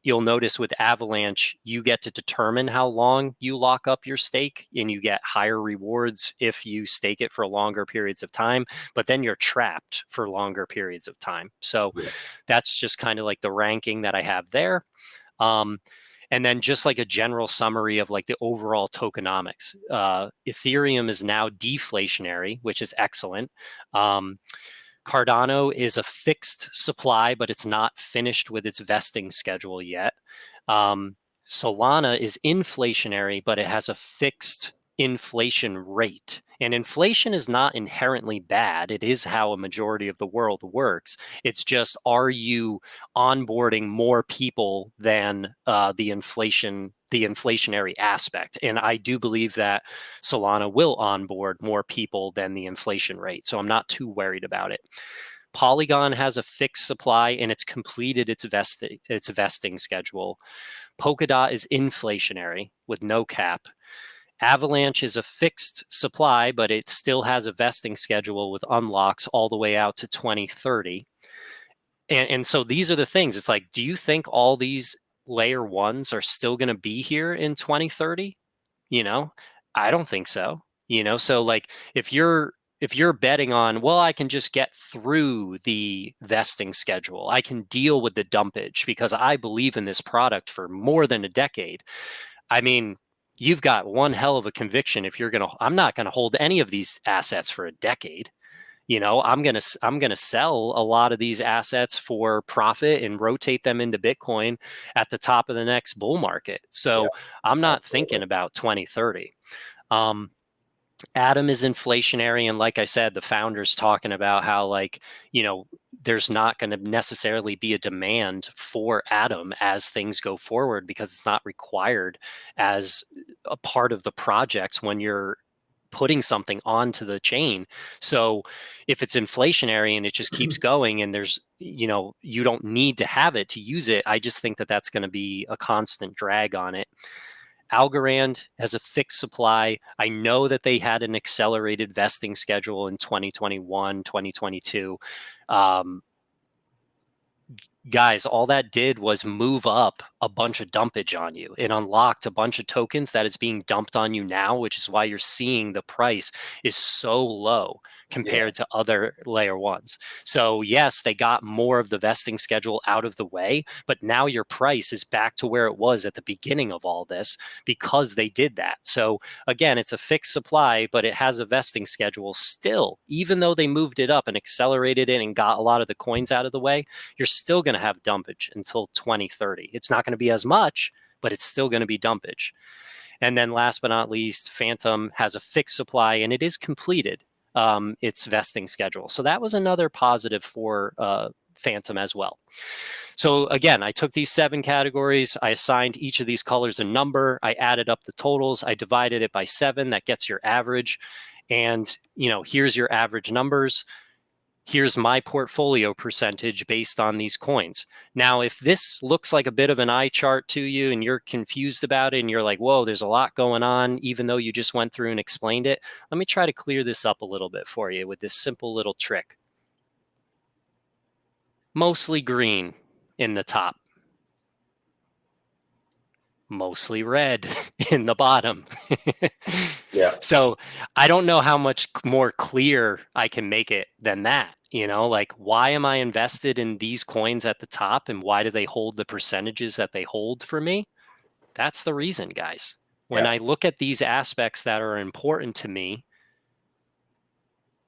You'll notice with Avalanche, you get to determine how long you lock up your stake and you get higher rewards if you stake it for longer periods of time, but then you're trapped for longer periods of time. So Yeah. that's just kind of like the ranking that I have there. And then just like a general summary of like the overall tokenomics. Ethereum is now deflationary, which is excellent. Cardano is a fixed supply, but it's not finished with its vesting schedule yet. Solana is inflationary, but it has a fixed inflation rate. And inflation is not inherently bad. It is how a majority of the world works. It's just, are you onboarding more people than the inflationary aspect? And I do believe that Solana will onboard more people than the inflation rate. So I'm not too worried about it. Polygon has a fixed supply and it's completed its vesting schedule. Polkadot is inflationary with no cap. Avalanche is a fixed supply, but it still has a vesting schedule with unlocks all the way out to 2030. And so these are the things. It's like, do you think all these layer ones are still going to be here in 2030? I don't think so. So like if you're betting on, well, I can just get through the vesting schedule, I can deal with the dumpage because I believe in this product for more than a decade. I mean, you've got one hell of a conviction if I'm not going to hold any of these assets for a decade. I'm gonna sell a lot of these assets for profit and rotate them into Bitcoin at the top of the next bull market. Yeah, So I'm not absolutely. thinking about 2030. Um, Atom is inflationary, and like I said, the founders talking about how, like, there's not going to necessarily be a demand for Atom as things go forward because it's not required as a part of the projects when you're putting something onto the chain. So if it's inflationary and it just keeps going and you don't need to have it to use it, I just think that that's going to be a constant drag on it. Algorand has a fixed supply. I know that they had an accelerated vesting schedule in 2021, 2022. Um, Guys, all that did was move up a bunch of dumpage on you. It unlocked a bunch of tokens that is being dumped on you now, which is why you're seeing the price is so low Yeah, compared to other layer ones. So yes, they got more of the vesting schedule out of the way, but now your price is back to where it was at the beginning of all this because they did that. So again, it's a fixed supply, but it has a vesting schedule still, even though they moved it up and accelerated it and got a lot of the coins out of the way. You're still going to have dumpage until 2030. It's not going to be as much, but it's still going to be dumpage. And then last but not least, Phantom has a fixed supply and it is completed its vesting schedule. So that was another positive for Phantom as well. So again, I took these 7 categories. I assigned each of these colors a number. I added up the totals. I divided it by 7. That gets your average. And, here's your average numbers. Here's my portfolio percentage based on these coins. Now, if this looks like a bit of an eye chart to you and you're confused about it and you're like, whoa, there's a lot going on, even though you just went through and explained it, let me try to clear this up a little bit for you with this simple little trick. Mostly green in the top, mostly red in the bottom. yeah, So I don't know how much more clear I can make it than that. Like, why am I invested in these coins at the top and why do they hold the percentages that they hold for me? That's the reason, guys. When yeah. I look at these aspects that are important to me,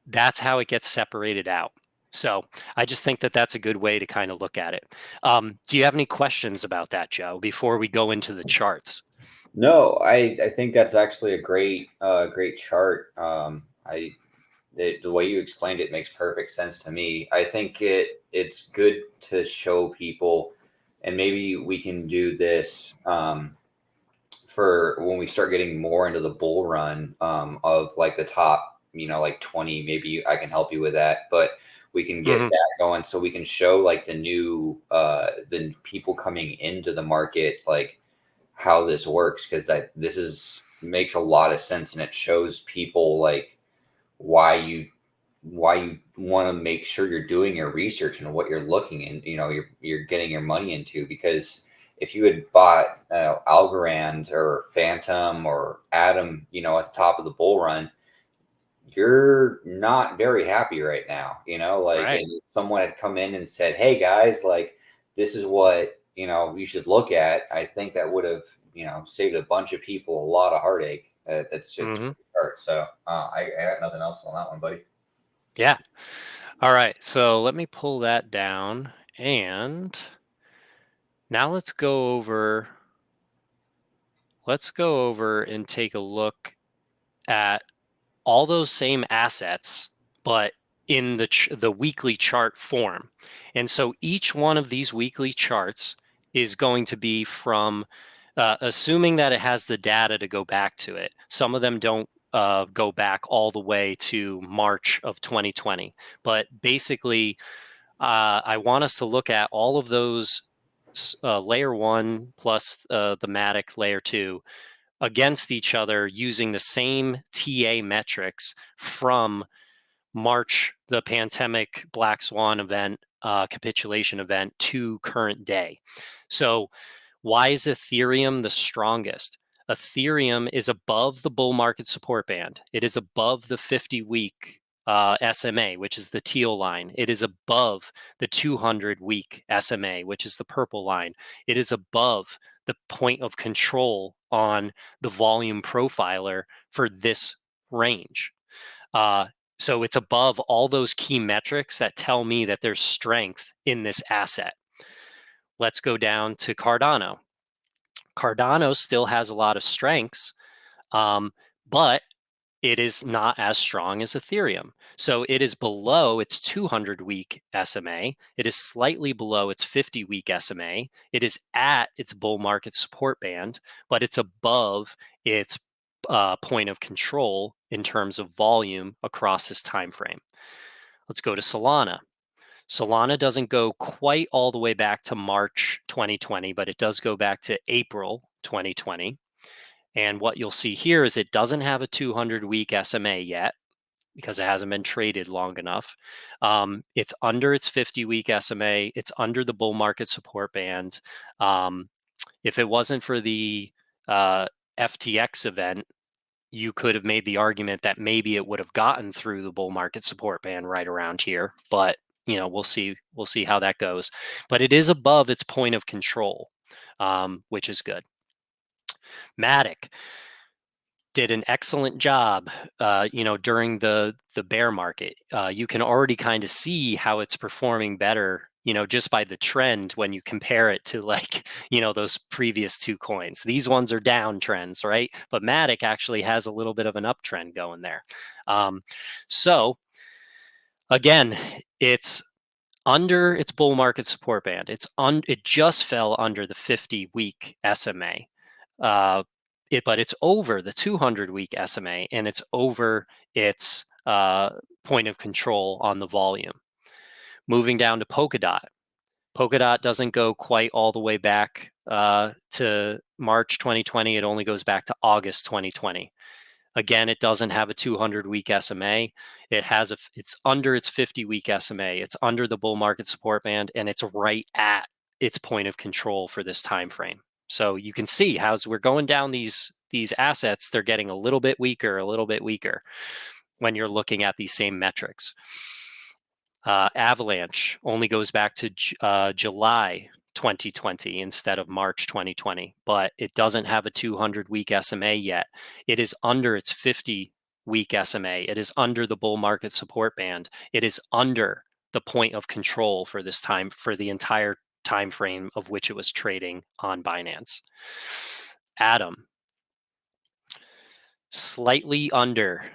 that's how it gets separated out. So I just think that that's a good way to kind of look at it. Do you have any questions about that, Joe, before we go into the charts? No, I think that's actually a great chart. The way you explained it makes perfect sense to me. I think it's good to show people, and maybe we can do this for when we start getting more into the bull run of like the top, like 20. Maybe I can help you with that, but we can get Hmm. that going so we can show like the people coming into the market, like how this works, because this is makes a lot of sense and it shows people like why you want to make sure you're doing your research and what you're looking in, you're getting your money into. Because if you had bought Algorand or Phantom or Atom, at the top of the bull run, you're not very happy right now, like, Right. and if someone had come in and said, hey guys, like, this is what, you should look at, I think that would have, saved a bunch of people a lot of heartache. That's just Hmm. hurt. So I got nothing else on that one, buddy. Yeah. All right. So let me pull that down. And now let's go over and take a look at all those same assets, but in the weekly chart form. And so each one of these weekly charts is going to be from, assuming that it has the data to go back to it. Some of them don't go back all the way to March of 2020, but basically, I want us to look at all of those layer one plus the Matic layer two against each other using the same TA metrics from March, the pandemic Black Swan event, capitulation event, to current day. So, why is Ethereum the strongest? Ethereum is above the bull market support band. It is above the 50-week SMA, which is the teal line. It is above the 200-week SMA, which is the purple line. It is above the point of control on the volume profiler for this range. So it's above all those key metrics that tell me that there's strength in this asset. Let's go down to Cardano. Cardano still has a lot of strengths, but it is not as strong as Ethereum. So it is below its 200-week SMA. It is slightly below its 50-week SMA. It is at its bull market support band, but it's above its point of control in terms of volume across this time frame. Let's go to Solana. Solana doesn't go quite all the way back to March 2020, but it does go back to April 2020. And what you'll see here is it doesn't have a 200-week SMA yet because it hasn't been traded long enough. It's under its 50-week SMA. It's under the bull market support band. If it wasn't for the FTX event, you could have made the argument that maybe it would have gotten through the bull market support band right around here. But we'll see how that goes. But it is above its point of control, which is good. Matic did an excellent job, during the bear market. You can already kind of see how it's performing better, just by the trend when you compare it to those previous two coins. These ones are downtrends, right? But Matic actually has a little bit of an uptrend going there. So again, it's under its bull market support band. It just fell under the 50-week SMA. But it's over the 200-week SMA, and it's over its point of control on the volume. Moving down to Polkadot. Polkadot doesn't go quite all the way back to March 2020. It only goes back to August 2020. Again, it doesn't have a 200-week SMA. It's under its 50-week SMA. It's under the bull market support band, and it's right at its point of control for this time frame. So you can see how as we're going down these assets, they're getting a little bit weaker when you're looking at these same metrics. Avalanche only goes back to July 2020 instead of March 2020, but it doesn't have a 200-week SMA yet. It is under its 50-week SMA. It is under the bull market support band. It is under the point of control for the entire time frame of which it was trading on Binance. Atom, slightly under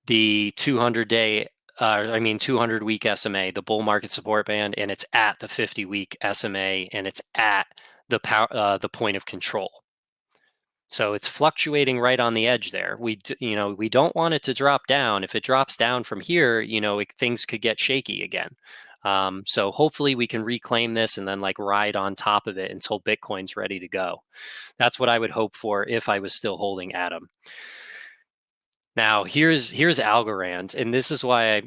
the 200-week SMA, the bull market support band, and it's at the 50-week SMA, and it's at the point of control. So it's fluctuating right on the edge there. We don't want it to drop down. If it drops down from here, things could get shaky again. So hopefully we can reclaim this and then ride on top of it until Bitcoin's ready to go. That's what I would hope for if I was still holding Atom. Now here's Algorand, and this is why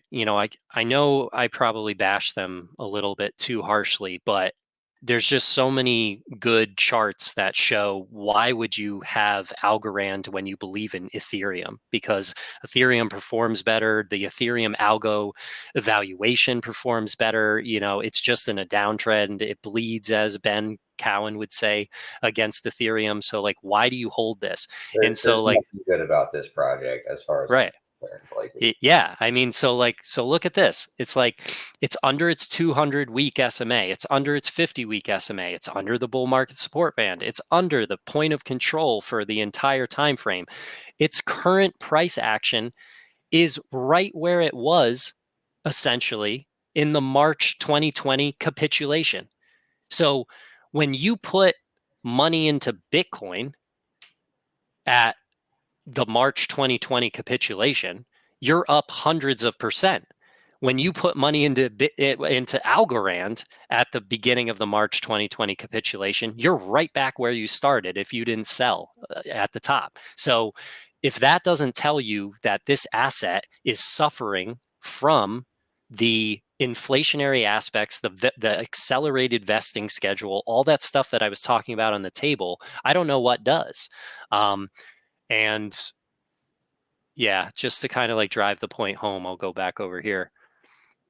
I know I probably bashed them a little bit too harshly, but there's just so many good charts that show why would you have Algorand when you believe in Ethereum, because Ethereum performs better, the Ethereum algo evaluation performs better. It's just in a downtrend. It bleeds, as Ben Cowan would say, against Ethereum. So why do you hold this? There's nothing good about this project as far as right. Yeah, so look at this. It's it's under its 200-week SMA. It's under its 50-week SMA. It's under the bull market support band. It's under the point of control for the entire time frame. Its current price action is right where it was, essentially, in the March 2020 capitulation. So when you put money into Bitcoin at the March 2020 capitulation, you're up hundreds of %. When you put money into Algorand at the beginning of the March 2020 capitulation, you're right back where you started if you didn't sell at the top. So if that doesn't tell you that this asset is suffering from the inflationary aspects, the accelerated vesting schedule, all that stuff that I was talking about on the table, I don't know what does. And yeah, just to kind of drive the point home, I'll go back over here.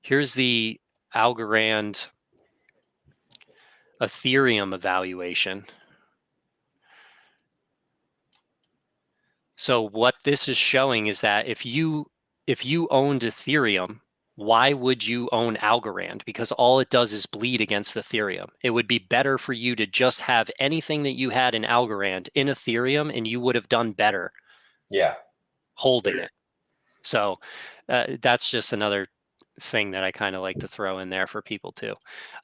Here's the Algorand Ethereum evaluation. So what this is showing is that if you if you owned Ethereum, why would you own Algorand? Because all it does is bleed against Ethereum. It would be better for you to just have anything that you had in Algorand in Ethereum, and you would have done better holding it. So that's just another thing that I kind of like to throw in there for people too.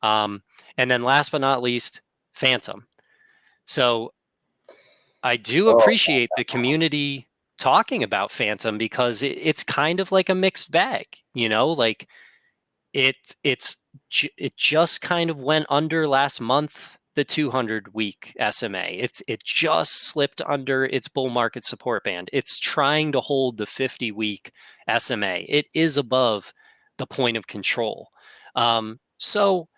And then last but not least, Phantom. So I do Well, appreciate the community talking about Phantom because it's kind of like a mixed bag, like it just kind of went under last month, the 200-week SMA. It just slipped under its bull market support band. It's trying to hold the 50-week SMA. It is above the point of control. So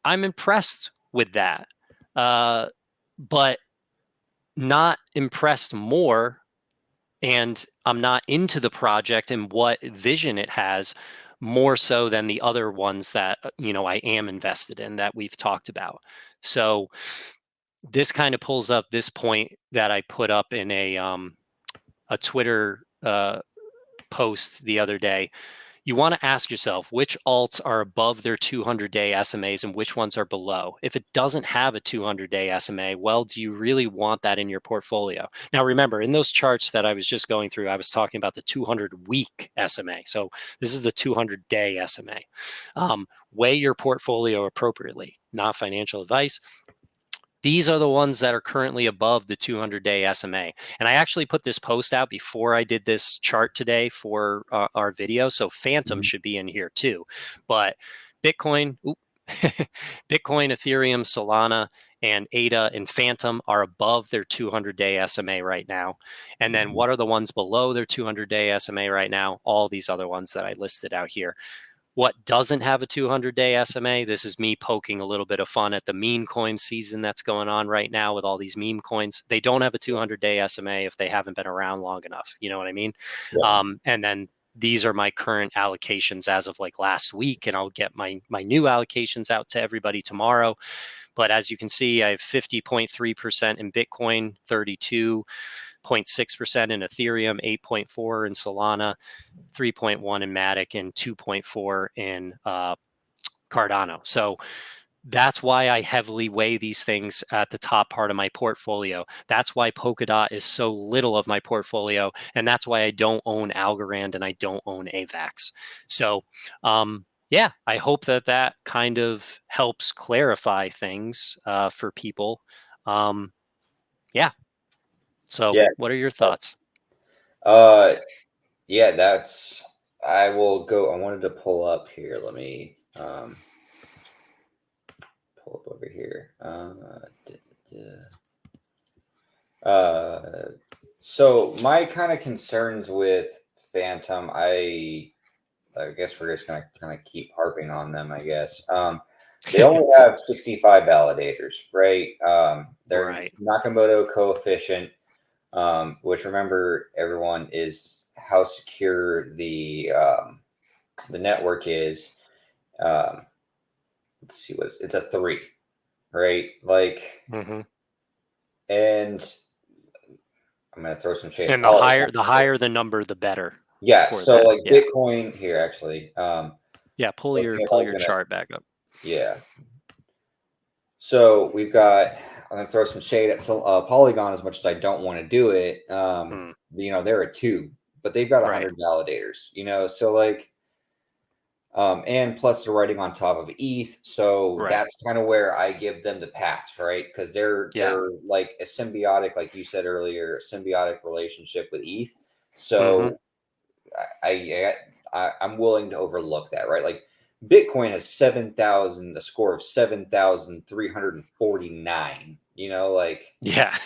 I'm impressed with that, but not impressed more, and I'm not into the project and what vision it has more so than the other ones that I am invested in that we've talked about. So this kind of pulls up this point that I put up in a Twitter post the other day. You want to ask yourself which alts are above their 200-day SMAs and which ones are below. If it doesn't have a 200-day SMA, well, do you really want that in your portfolio? Now, remember, in those charts that I was just going through, I was talking about the 200-week SMA. So this is the 200-day SMA. Weigh your portfolio appropriately, not financial advice. These are the ones that are currently above the 200-day SMA. And I actually put this post out before I did this chart today for our video. So Phantom should be in here too. But Bitcoin, Bitcoin, Ethereum, Solana, and ADA and Phantom are above their 200-day SMA right now. And then what are the ones below their 200-day SMA right now? All these other ones that I listed out here. What doesn't have a 200-day SMA? This is me poking a little bit of fun at the meme coin season that's going on right now with all these meme coins. They don't have a 200-day SMA if they haven't been around long enough. You know what I mean? Yeah. And then these are my current allocations as of like last week, and I'll get my new allocations out to everybody tomorrow. But as you can see, I have 50.3% in Bitcoin, 32.6% in Ethereum, 8.4% in Solana, 3.1 in Matic, and 2.4 in Cardano. So that's why I heavily weigh these things at the top part of my portfolio. That's why Polkadot is so little of my portfolio. And that's why I don't own Algorand and I don't own AVAX. So, yeah, I hope that kind of helps clarify things for people. Yeah. So, Yeah. what are your thoughts? Uh, yeah, I will go. I wanted to pull up here. Let me pull up over here. So my kind of concerns with Phantom, I guess we're just gonna kind of keep harping on them. I guess they only have 65 validators, right? Their Right. Nakamoto coefficient, which remember everyone is how secure the network is. Um, let's see it's a 3, right? Like, Mm-hmm. and I'm gonna throw some shade at And Polygon. the higher the number, the better Yeah, for so that. like Yeah. Bitcoin here actually. Yeah. Pull Let's your see if I was gonna. chart back up. Yeah. So we've got. I'm gonna throw some shade at Polygon as much as I don't want to do it. Hmm. They're a 2, but they've got Right. 100 validators. So like, and plus they're writing on top of ETH, so Right. that's kind of where I give them the pass, right? Because Yeah. they're like a symbiotic, like you said earlier, symbiotic relationship with ETH. Mm-hmm. So I'm willing to overlook that, right? Like Bitcoin has 7,000, a score of 7,349. Like, Yeah.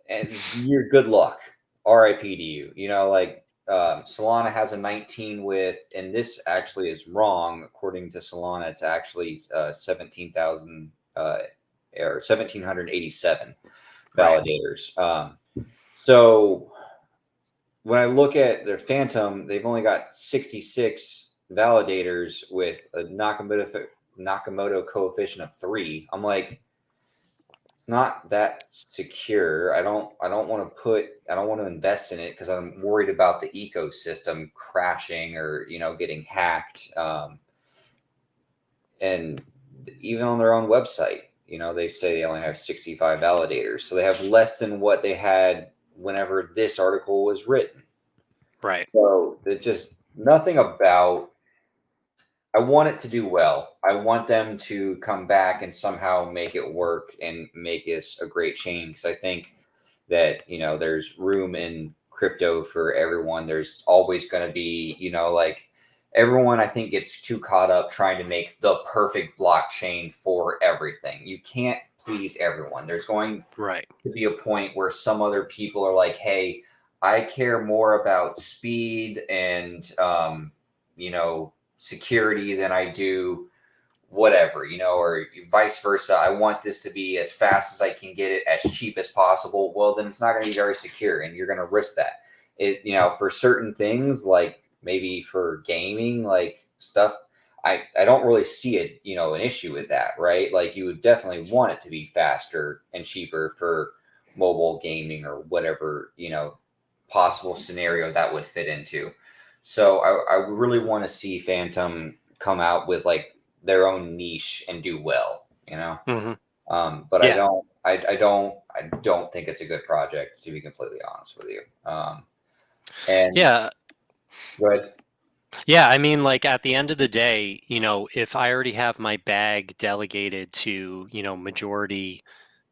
and you're good luck. R.I.P. to you. Like Solana has a 19 with, and this actually is wrong according to Solana. It's actually 17,000 or 1,787 Right. validators. So when I look at their Phantom, they've only got 66 validators with a Nakamoto coefficient of 3. I'm like, not that secure. I don't want to invest in it because I'm worried about the ecosystem crashing or, getting hacked. And even on their own website, they say they only have 65 validators. So they have less than what they had whenever this article was written. Right. So it's just nothing about. I want it to do well. I want them to come back and somehow make it work and make this a great chain. Because I think that, there's room in crypto for everyone. There's always going to be, like everyone, I think, gets too caught up trying to make the perfect blockchain for everything. You can't please everyone. There's going Right. to be a point where some other people are like, hey, I care more about speed and, security than I do whatever, or vice versa. I want this to be as fast as I can get it, as cheap as possible. Well, then it's not going to be very secure, and you're going to risk that. For certain things, like maybe for gaming, like stuff, I don't really see it, an issue with that, right? Like you would definitely want it to be faster and cheaper for mobile gaming or whatever, possible scenario that would fit into. So I really want to see Phantom come out with like their own niche and do well. Hmm. But Yeah. I don't think it's a good project, to be completely honest with you. And Yeah. good. Yeah, I mean, like at the end of the day, if I already have my bag delegated to, majority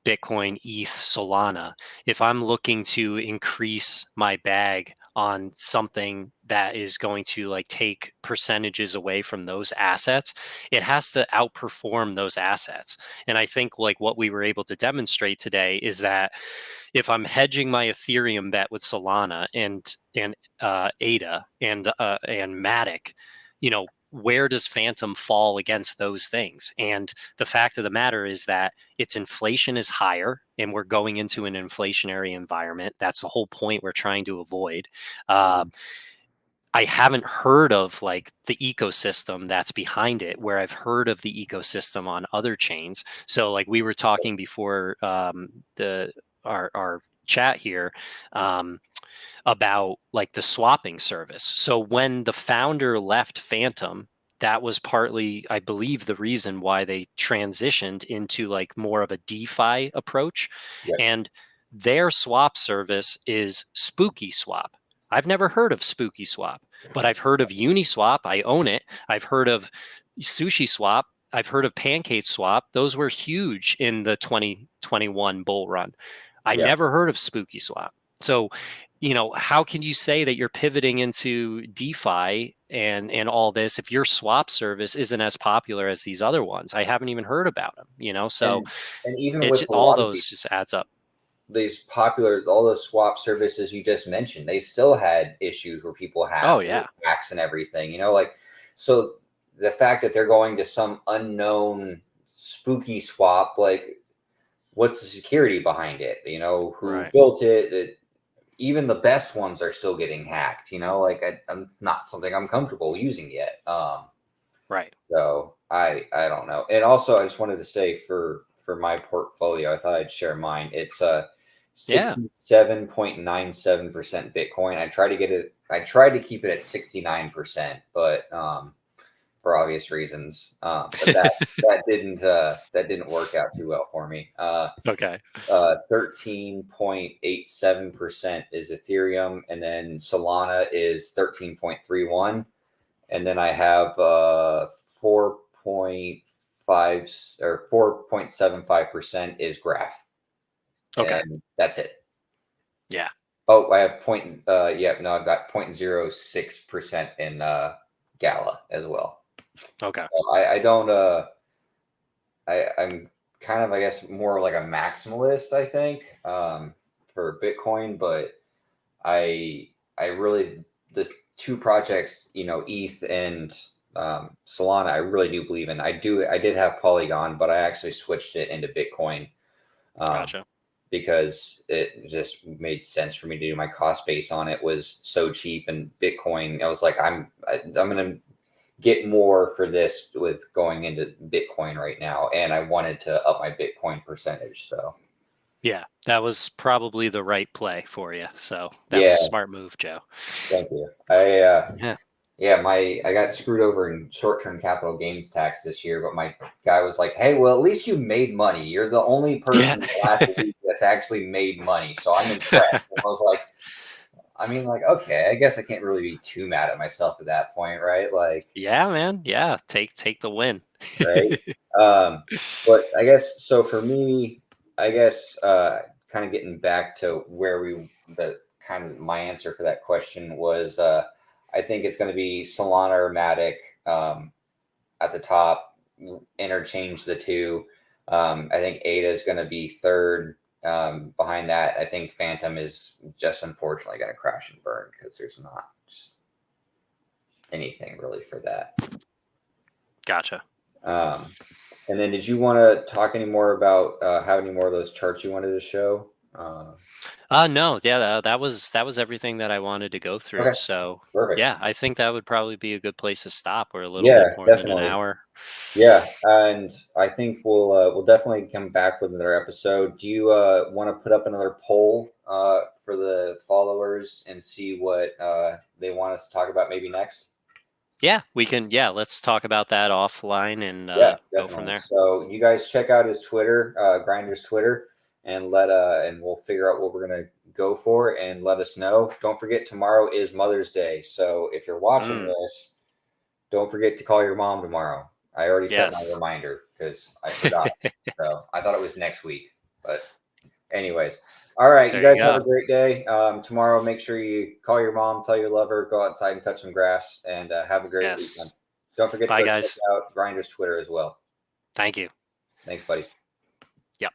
Bitcoin, ETH, Solana, if I'm looking to increase my bag on something that is going to like take percentages away from those assets, it has to outperform those assets. And I think like what we were able to demonstrate today is that if I'm hedging my Ethereum bet with Solana and ADA and Matic, where does Phantom fall against those things? And the fact of the matter is that its inflation is higher, and we're going into an inflationary environment. That's the whole point we're trying to avoid. Uh, I haven't heard of like the ecosystem that's behind it, where I've heard of the ecosystem on other chains. So, like we were talking before the our chat here, um, about like the swapping service. So when the founder left Phantom, that was partly, I believe, the reason why they transitioned into like more of a DeFi approach. Yes. And their swap service is Spooky Swap. I've never heard of Spooky Swap, but I've heard of Uniswap. I own it. I've heard of Sushi Swap. I've heard of Pancake Swap. Those were huge in the 2021 bull run. I Yeah. never heard of Spooky Swap. So, how can you say that you're pivoting into DeFi and all this if your swap service isn't as popular as these other ones? I haven't even heard about them. So And even it's with a all lot of those just adds up. these popular, all those swap services you just mentioned, they still had issues where people Oh have yeah, hacks and everything, like, so the fact that they're going to some unknown spooky swap, like, what's the security behind it? Who right, built it? Even the best ones are still getting hacked, like I'm not something I'm comfortable using yet. right. So I don't know. And also I just wanted to say for my portfolio, I thought I'd share mine. It's Yeah. 67.97% Bitcoin. I tried to keep it at 69%, but for obvious reasons. But that didn't work out too well for me. Okay. 13.87% is Ethereum, and then Solana is 13.31, and then I have 4.5 or 4.75% is Graph, Okay. and that's it. Yeah. Oh, I have no, I've got 0.06% in Gala as well. Okay. So I don't I'm kind of, I guess, more like a maximalist, I think, for Bitcoin, but I really, the two projects, ETH and Solana, I really do believe in. I did have Polygon, but I actually switched it into Bitcoin um, Gotcha. because it just made sense for me to do. My cost base on it was so cheap, and Bitcoin, I was like, I'm gonna get more for this with going into Bitcoin right now, and I wanted to up my Bitcoin percentage. So Yeah, that was probably the right play for you. So that was Yeah, a smart move, Joe. thank you. I Yeah. Yeah, I got screwed over in short-term capital gains tax this year, but my guy was like, "Hey, well, at least you made money. You're the only Yeah. person in the last week that's actually made money." So I'm impressed. And I was like, I mean, like, okay, I guess I can't really be too mad at myself at that point, right? Like, Yeah, man. Yeah, take the win. right? Um, but I guess so for me, I guess kind of getting back to where the kind of my answer for that question was, I think it's going to be Solana or Matic. At the top, interchange the two. I think Ada is going to be third. Behind that, I think Phantom is just unfortunately going to crash and burn because there's not just anything really for that. Gotcha. Um, and then, did you want to talk any more about have any more of those charts you wanted to show? No, yeah, that was everything that I wanted to go through. Okay, So perfect. yeah, I think that would probably be a good place to stop. We're a little bit Yeah, more than an definitely. hour. Yeah, and I think we'll definitely come back with another episode. Do you want to put up another poll for the followers and see what they want us to talk about maybe next? Yeah, we can. Yeah, let's talk about that offline and Yeah, go from definitely. there. So you guys check out his Twitter, Grinder's Twitter, and and we'll figure out what we're gonna go for and let us know. Don't forget tomorrow is Mother's Day, so if you're watching Mm, this, don't forget to call your mom tomorrow. I already set my yes. reminder because I forgot. So I thought it was next week. But anyways, all right. You There you guys have go. a great day. Tomorrow, make sure you call your mom, tell you love her, go outside and touch some grass, and have a great weekend. Yes. Don't forget to Bye, go check guys. out Grinder's Twitter as well. Thank you. Thanks, buddy. Yep.